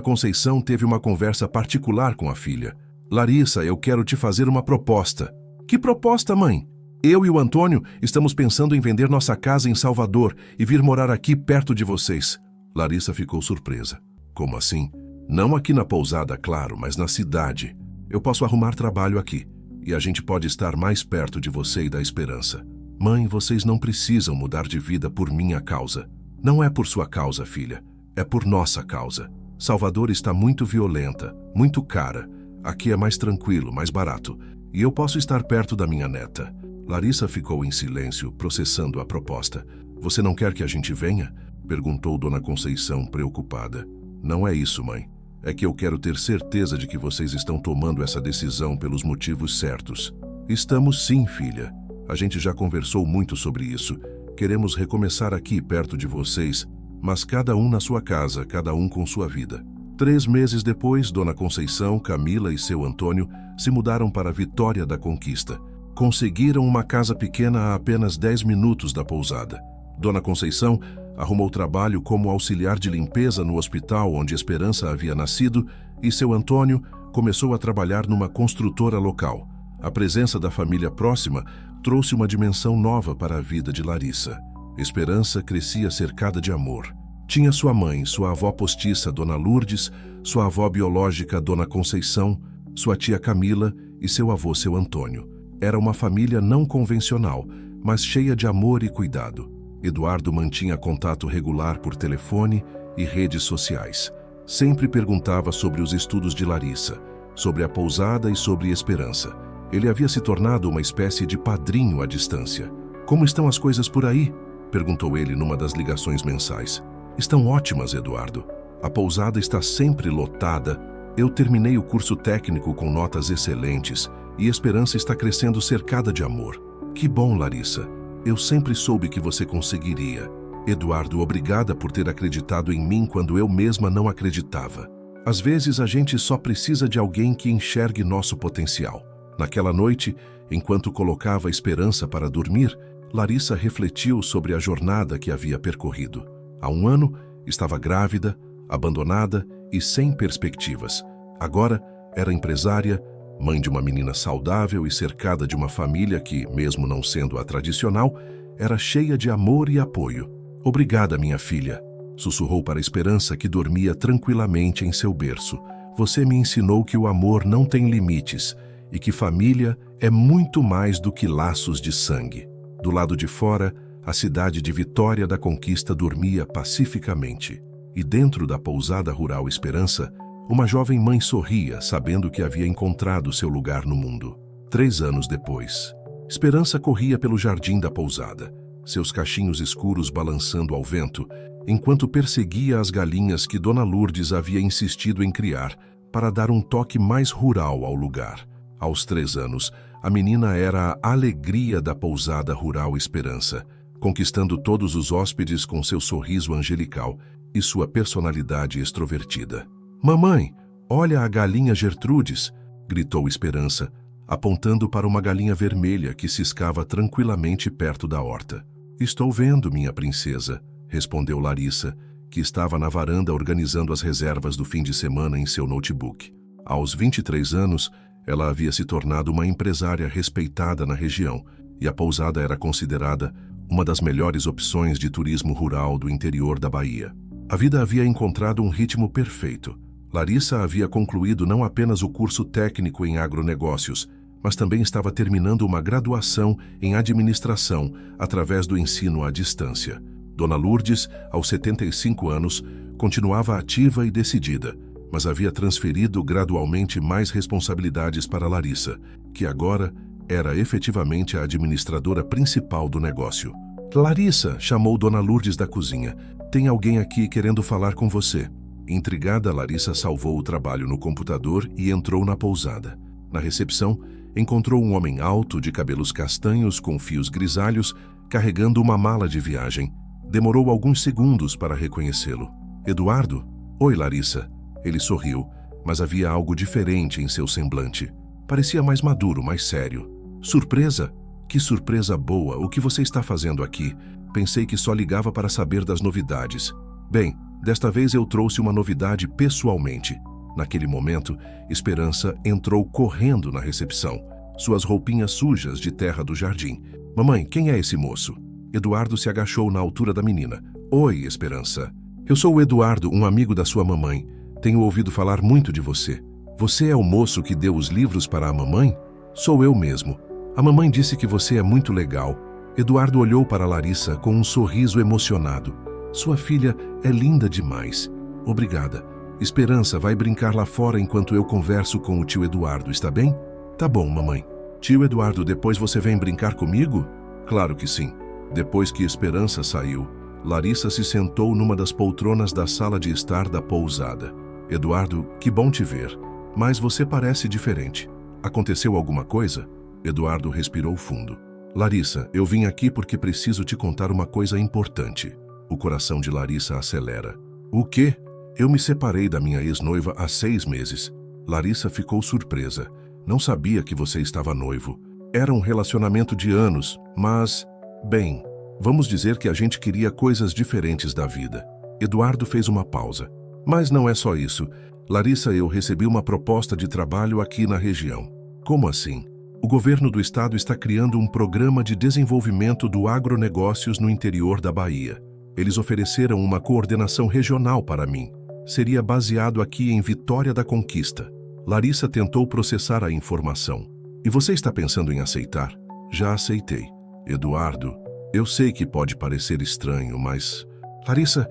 Conceição teve uma conversa particular com a filha. Larissa, eu quero te fazer uma proposta. Que proposta, mãe? Eu e o Antônio estamos pensando em vender nossa casa em Salvador e vir morar aqui perto de vocês. Larissa ficou surpresa. Como assim? Não aqui na pousada, claro, mas na cidade. Eu posso arrumar trabalho aqui e a gente pode estar mais perto de você e da Esperança. Mãe, vocês não precisam mudar de vida por minha causa. Não é por sua causa, filha. É por nossa causa. Salvador está muito violenta, muito cara. Aqui é mais tranquilo, mais barato. E eu posso estar perto da minha neta. Larissa ficou em silêncio, processando a proposta. Você não quer que a gente venha? Perguntou Dona Conceição, preocupada. Não é isso, mãe. É que eu quero ter certeza de que vocês estão tomando essa decisão pelos motivos certos. Estamos sim, filha. A gente já conversou muito sobre isso. Queremos recomeçar aqui perto de vocês, mas cada um na sua casa, cada um com sua vida. 3 meses depois, Dona Conceição, Camila e seu Antônio se mudaram para Vitória da Conquista. Conseguiram uma casa pequena a apenas 10 minutos da pousada. Dona Conceição arrumou trabalho como auxiliar de limpeza no hospital onde Esperança havia nascido e seu Antônio começou a trabalhar numa construtora local. A presença da família próxima trouxe uma dimensão nova para a vida de Larissa. Esperança crescia cercada de amor. Tinha sua mãe, sua avó postiça, Dona Lourdes, sua avó biológica, Dona Conceição, sua tia Camila e seu avô, seu Antônio. Era uma família não convencional, mas cheia de amor e cuidado. Eduardo mantinha contato regular por telefone e redes sociais. Sempre perguntava sobre os estudos de Larissa, sobre a pousada e sobre Esperança. Ele havia se tornado uma espécie de padrinho à distância. Como estão as coisas por aí? Perguntou ele numa das ligações mensais. Estão ótimas, Eduardo. A pousada está sempre lotada. Eu terminei o curso técnico com notas excelentes e Esperança está crescendo cercada de amor. Que bom, Larissa. Eu sempre soube que você conseguiria. Eduardo, obrigada por ter acreditado em mim quando eu mesma não acreditava. Às vezes a gente só precisa de alguém que enxergue nosso potencial. Naquela noite, enquanto colocava a Esperança para dormir, Larissa refletiu sobre a jornada que havia percorrido. Há 1 ano, estava grávida, abandonada e sem perspectivas. Agora, era empresária, mãe de uma menina saudável e cercada de uma família que, mesmo não sendo a tradicional, era cheia de amor e apoio. Obrigada, minha filha, sussurrou para a Esperança que dormia tranquilamente em seu berço. Você me ensinou que o amor não tem limites e que família é muito mais do que laços de sangue. Do lado de fora, a cidade de Vitória da Conquista dormia pacificamente. E dentro da pousada rural Esperança, uma jovem mãe sorria, sabendo que havia encontrado seu lugar no mundo. 3 anos depois, Esperança corria pelo jardim da pousada, seus cachinhos escuros balançando ao vento, enquanto perseguia as galinhas que Dona Lourdes havia insistido em criar para dar um toque mais rural ao lugar. Aos 3 anos, a menina era a alegria da pousada rural Esperança, conquistando todos os hóspedes com seu sorriso angelical e sua personalidade extrovertida. Mamãe, olha a galinha Gertrudes, gritou Esperança, apontando para uma galinha vermelha que ciscava tranquilamente perto da horta. Estou vendo, minha princesa, respondeu Larissa, que estava na varanda organizando as reservas do fim de semana em seu notebook. Aos 23 anos, ela havia se tornado uma empresária respeitada na região e a pousada era considerada uma das melhores opções de turismo rural do interior da Bahia. A vida havia encontrado um ritmo perfeito. Larissa havia concluído não apenas o curso técnico em agronegócios, mas também estava terminando uma graduação em administração através do ensino à distância. Dona Lourdes, aos 75 anos, continuava ativa e decidida, mas havia transferido gradualmente mais responsabilidades para Larissa, que agora era efetivamente a administradora principal do negócio. Larissa, chamou Dona Lourdes da cozinha. Tem alguém aqui querendo falar com você. Intrigada, Larissa salvou o trabalho no computador e entrou na pousada. Na recepção, encontrou um homem alto, de cabelos castanhos com fios grisalhos, carregando uma mala de viagem. Demorou alguns segundos para reconhecê-lo. Eduardo? Oi, Larissa. Ele sorriu, mas havia algo diferente em seu semblante. Parecia mais maduro, mais sério. Surpresa? Que surpresa boa! O que você está fazendo aqui? Pensei que só ligava para saber das novidades. Bem, desta vez eu trouxe uma novidade pessoalmente. Naquele momento, Esperança entrou correndo na recepção, suas roupinhas sujas de terra do jardim. Mamãe, quem é esse moço? Eduardo se agachou na altura da menina. Oi, Esperança. Eu sou o Eduardo, um amigo da sua mamãe. Tenho ouvido falar muito de você. Você é o moço que deu os livros para a mamãe? Sou eu mesmo. A mamãe disse que você é muito legal. Eduardo olhou para Larissa com um sorriso emocionado. Sua filha é linda demais. Obrigada. Esperança vai brincar lá fora enquanto eu converso com o tio Eduardo, está bem? Tá bom, mamãe. Tio Eduardo, depois você vem brincar comigo? Claro que sim. Depois que Esperança saiu, Larissa se sentou numa das poltronas da sala de estar da pousada. Eduardo, que bom te ver. Mas você parece diferente. Aconteceu alguma coisa? Eduardo respirou fundo. Larissa, eu vim aqui porque preciso te contar uma coisa importante. O coração de Larissa acelera. O quê? Eu me separei da minha ex-noiva há 6 meses. Larissa ficou surpresa. Não sabia que você estava noivo. Era um relacionamento de anos, mas... Bem, vamos dizer que a gente queria coisas diferentes da vida. Eduardo fez uma pausa. Mas não é só isso. Larissa, eu recebi uma proposta de trabalho aqui na região. Como assim? O governo do estado está criando um programa de desenvolvimento do agronegócios no interior da Bahia. Eles ofereceram uma coordenação regional para mim. Seria baseado aqui em Vitória da Conquista. Larissa tentou processar a informação. E você está pensando em aceitar? Já aceitei. Eduardo, eu sei que pode parecer estranho, mas... Larissa,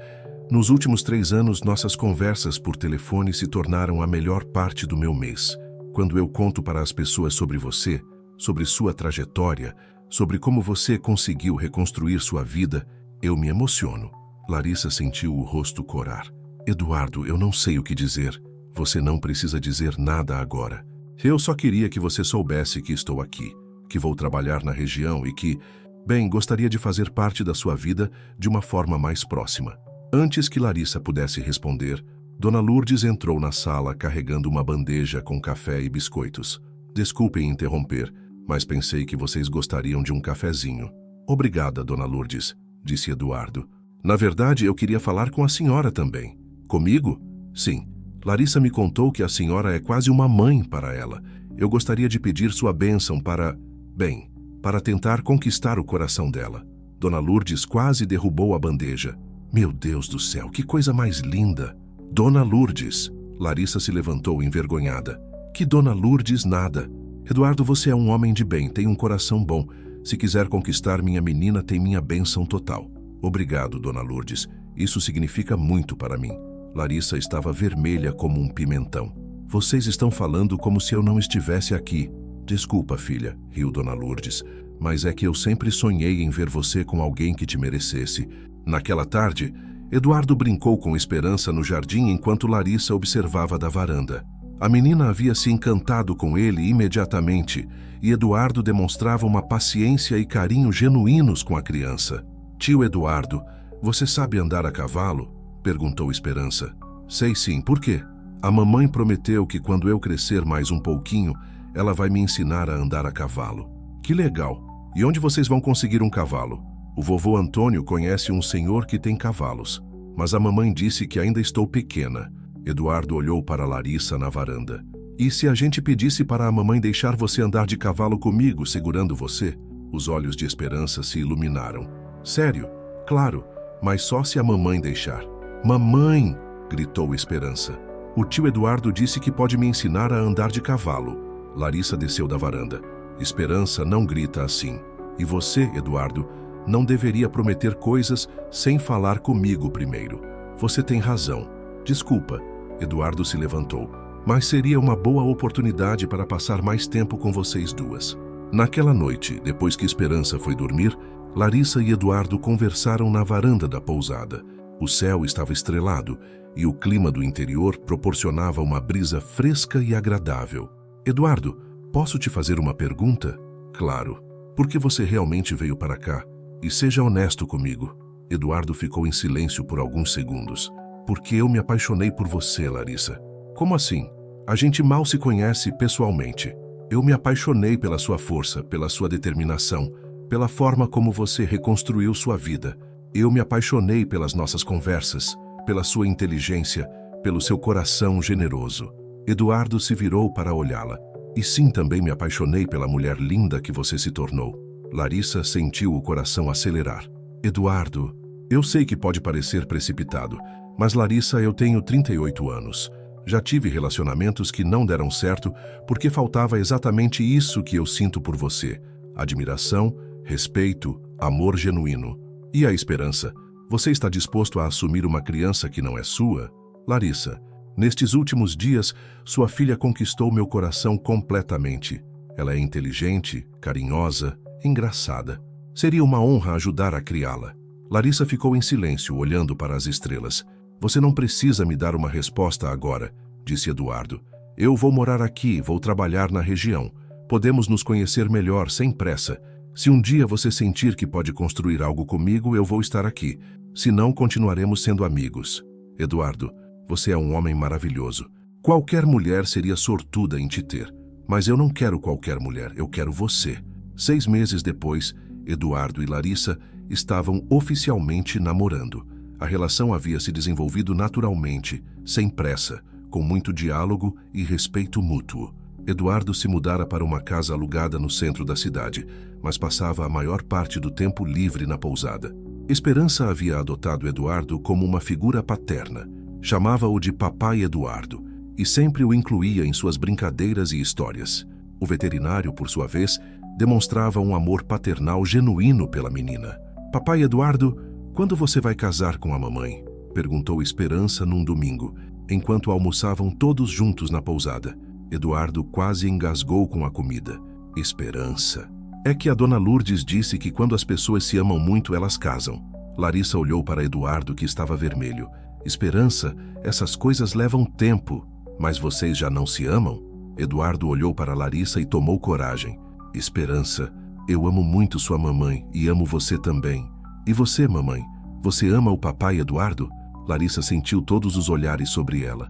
nos últimos 3 anos, nossas conversas por telefone se tornaram a melhor parte do meu mês. Quando eu conto para as pessoas sobre você, sobre sua trajetória, sobre como você conseguiu reconstruir sua vida, eu me emociono. Larissa sentiu o rosto corar. Eduardo, eu não sei o que dizer. Você não precisa dizer nada agora. Eu só queria que você soubesse que estou aqui, que vou trabalhar na região e que, bem, gostaria de fazer parte da sua vida de uma forma mais próxima. Antes que Larissa pudesse responder, Dona Lourdes entrou na sala carregando uma bandeja com café e biscoitos. Desculpem interromper, mas pensei que vocês gostariam de um cafezinho. Obrigada, Dona Lourdes, disse Eduardo. Na verdade, eu queria falar com a senhora também. Comigo? Sim. Larissa me contou que a senhora é quase uma mãe para ela. Eu gostaria de pedir sua bênção para... Bem, para tentar conquistar o coração dela. Dona Lourdes quase derrubou a bandeja. Meu Deus do céu, que coisa mais linda! Dona Lourdes! Larissa se levantou envergonhada. Que Dona Lourdes nada! Eduardo, você é um homem de bem, tem um coração bom. Se quiser conquistar minha menina, tem minha bênção total. Obrigado, Dona Lourdes. Isso significa muito para mim. Larissa estava vermelha como um pimentão. Vocês estão falando como se eu não estivesse aqui. Desculpa, filha, riu Dona Lourdes, mas é que eu sempre sonhei em ver você com alguém que te merecesse. Naquela tarde, Eduardo brincou com Esperança no jardim enquanto Larissa observava da varanda. A menina havia se encantado com ele imediatamente e Eduardo demonstrava uma paciência e carinho genuínos com a criança. Tio Eduardo, você sabe andar a cavalo? Perguntou Esperança. Sei sim, por quê? A mamãe prometeu que quando eu crescer mais um pouquinho, ela vai me ensinar a andar a cavalo. Que legal! E onde vocês vão conseguir um cavalo? O vovô Antônio conhece um senhor que tem cavalos, mas a mamãe disse que ainda estou pequena. Eduardo olhou para Larissa na varanda. E se a gente pedisse para a mamãe deixar você andar de cavalo comigo, segurando você? Os olhos de Esperança se iluminaram. Sério? Claro, mas só se a mamãe deixar. Mamãe! Gritou Esperança. O tio Eduardo disse que pode me ensinar a andar de cavalo. Larissa desceu da varanda. Esperança não grita assim. E você, Eduardo, não deveria prometer coisas sem falar comigo primeiro. Você tem razão. Desculpa. Eduardo se levantou. Mas seria uma boa oportunidade para passar mais tempo com vocês duas. Naquela noite, depois que Esperança foi dormir, Larissa e Eduardo conversaram na varanda da pousada. O céu estava estrelado e o clima do interior proporcionava uma brisa fresca e agradável. Eduardo, posso te fazer uma pergunta? Claro. Por que você realmente veio para cá? E seja honesto comigo. Eduardo ficou em silêncio por alguns segundos. Porque eu me apaixonei por você, Larissa. Como assim? A gente mal se conhece pessoalmente. Eu me apaixonei pela sua força, pela sua determinação, pela forma como você reconstruiu sua vida. Eu me apaixonei pelas nossas conversas, pela sua inteligência, pelo seu coração generoso. Eduardo se virou para olhá-la. E sim, também me apaixonei pela mulher linda que você se tornou. Larissa sentiu o coração acelerar. Eduardo, eu sei que pode parecer precipitado, mas Larissa, eu tenho 38 anos. Já tive relacionamentos que não deram certo porque faltava exatamente isso que eu sinto por você. Admiração, respeito, amor genuíno. E a esperança? Você está disposto a assumir uma criança que não é sua? Larissa, nestes últimos dias, sua filha conquistou meu coração completamente. Ela é inteligente, carinhosa, engraçada. Seria uma honra ajudar a criá-la. Larissa ficou em silêncio, olhando para as estrelas. Você não precisa me dar uma resposta agora, disse Eduardo. Eu vou morar aqui, vou trabalhar na região. Podemos nos conhecer melhor, sem pressa. Se um dia você sentir que pode construir algo comigo, eu vou estar aqui. Se não, continuaremos sendo amigos. Eduardo, você é um homem maravilhoso. Qualquer mulher seria sortuda em te ter. Mas eu não quero qualquer mulher, eu quero você. 6 meses depois, Eduardo e Larissa estavam oficialmente namorando. A relação havia se desenvolvido naturalmente, sem pressa, com muito diálogo e respeito mútuo. Eduardo se mudara para uma casa alugada no centro da cidade, mas passava a maior parte do tempo livre na pousada. Esperança havia adotado Eduardo como uma figura paterna. Chamava-o de Papai Eduardo e sempre o incluía em suas brincadeiras e histórias. O veterinário, por sua vez, demonstrava um amor paternal genuíno pela menina. Papai Eduardo, quando você vai casar com a mamãe? Perguntou Esperança num domingo, enquanto almoçavam todos juntos na pousada. Eduardo quase engasgou com a comida. Esperança. É que a dona Lourdes disse que quando as pessoas se amam muito, elas casam. Larissa olhou para Eduardo, que estava vermelho. Esperança, essas coisas levam tempo. Mas vocês já não se amam? Eduardo olhou para Larissa e tomou coragem. Esperança, eu amo muito sua mamãe e amo você também. E você, mamãe? Você ama o papai Eduardo? Larissa sentiu todos os olhares sobre ela.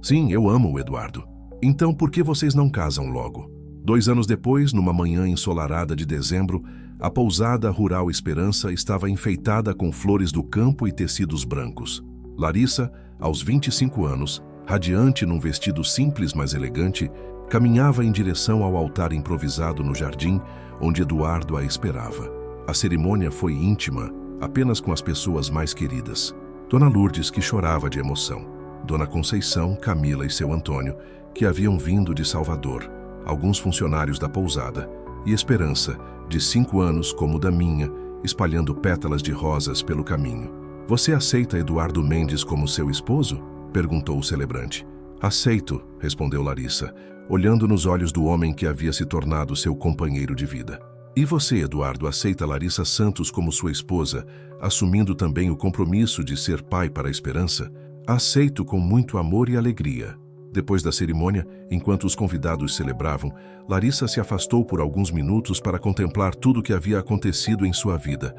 Sim, eu amo o Eduardo. Então por que vocês não casam logo? 2 anos depois, numa manhã ensolarada de dezembro, a pousada rural Esperança estava enfeitada com flores do campo e tecidos brancos. Larissa, aos 25 anos, radiante num vestido simples mas elegante, caminhava em direção ao altar improvisado no jardim, onde Eduardo a esperava. A cerimônia foi íntima, apenas com as pessoas mais queridas. Dona Lourdes, que chorava de emoção. Dona Conceição, Camila e seu Antônio, que haviam vindo de Salvador. Alguns funcionários da pousada. E Esperança, de 5 anos como da minha, espalhando pétalas de rosas pelo caminho. Você aceita Eduardo Mendes como seu esposo? Perguntou o celebrante. Aceito, respondeu Larissa, olhando nos olhos do homem que havia se tornado seu companheiro de vida. E você, Eduardo, aceita Larissa Santos como sua esposa, assumindo também o compromisso de ser pai para a Esperança? Aceito com muito amor e alegria. Depois da cerimônia, enquanto os convidados celebravam, Larissa se afastou por alguns minutos para contemplar tudo o que havia acontecido em sua vida.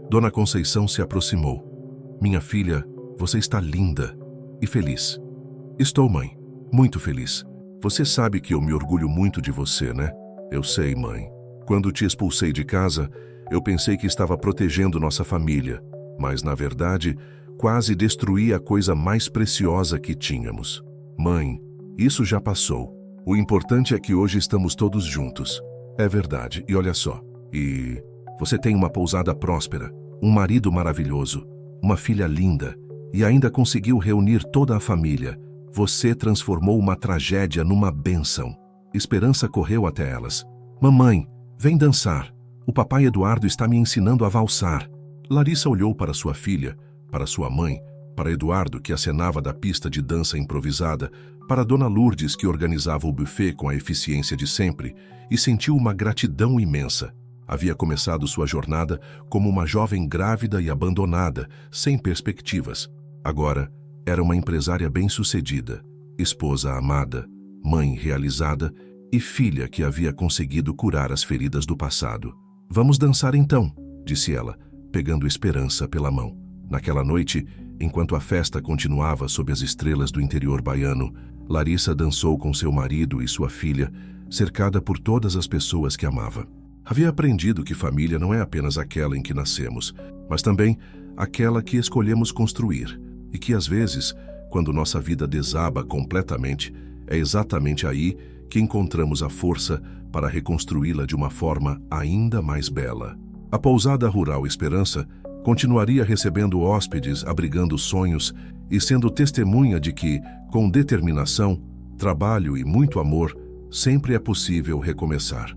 Dona Conceição se aproximou. Minha filha, você está linda e feliz. Estou, mãe, muito feliz. Você sabe que eu me orgulho muito de você, né? Eu sei, mãe. Quando te expulsei de casa, eu pensei que estava protegendo nossa família, mas, na verdade, quase destruí a coisa mais preciosa que tínhamos. Mãe, Isso já passou. O importante é que hoje estamos todos juntos. É verdade, e olha só. E você tem uma pousada próspera, um marido maravilhoso, uma filha linda, e ainda conseguiu reunir toda a família. Você transformou uma tragédia numa bênção. Esperança correu até elas. Mamãe, vem dançar. O papai Eduardo está me ensinando a valsar. Larissa olhou para sua filha, para sua mãe, para Eduardo, que acenava da pista de dança improvisada, para Dona Lourdes, que organizava o buffet com a eficiência de sempre, e sentiu uma gratidão imensa. Havia começado sua jornada como uma jovem grávida e abandonada, sem perspectivas. Agora, era uma empresária bem-sucedida, esposa amada, mãe realizada e filha que havia conseguido curar as feridas do passado. Vamos dançar então, disse ela, pegando Esperança pela mão. Naquela noite, enquanto a festa continuava sob as estrelas do interior baiano, Larissa dançou com seu marido e sua filha, cercada por todas as pessoas que amava. Havia aprendido que família não é apenas aquela em que nascemos, mas também aquela que escolhemos construir, e que às vezes, quando nossa vida desaba completamente, é exatamente aí que encontramos a força para reconstruí-la de uma forma ainda mais bela. A pousada rural Esperança continuaria recebendo hóspedes, abrigando sonhos e sendo testemunha de que, com determinação, trabalho e muito amor, sempre é possível recomeçar.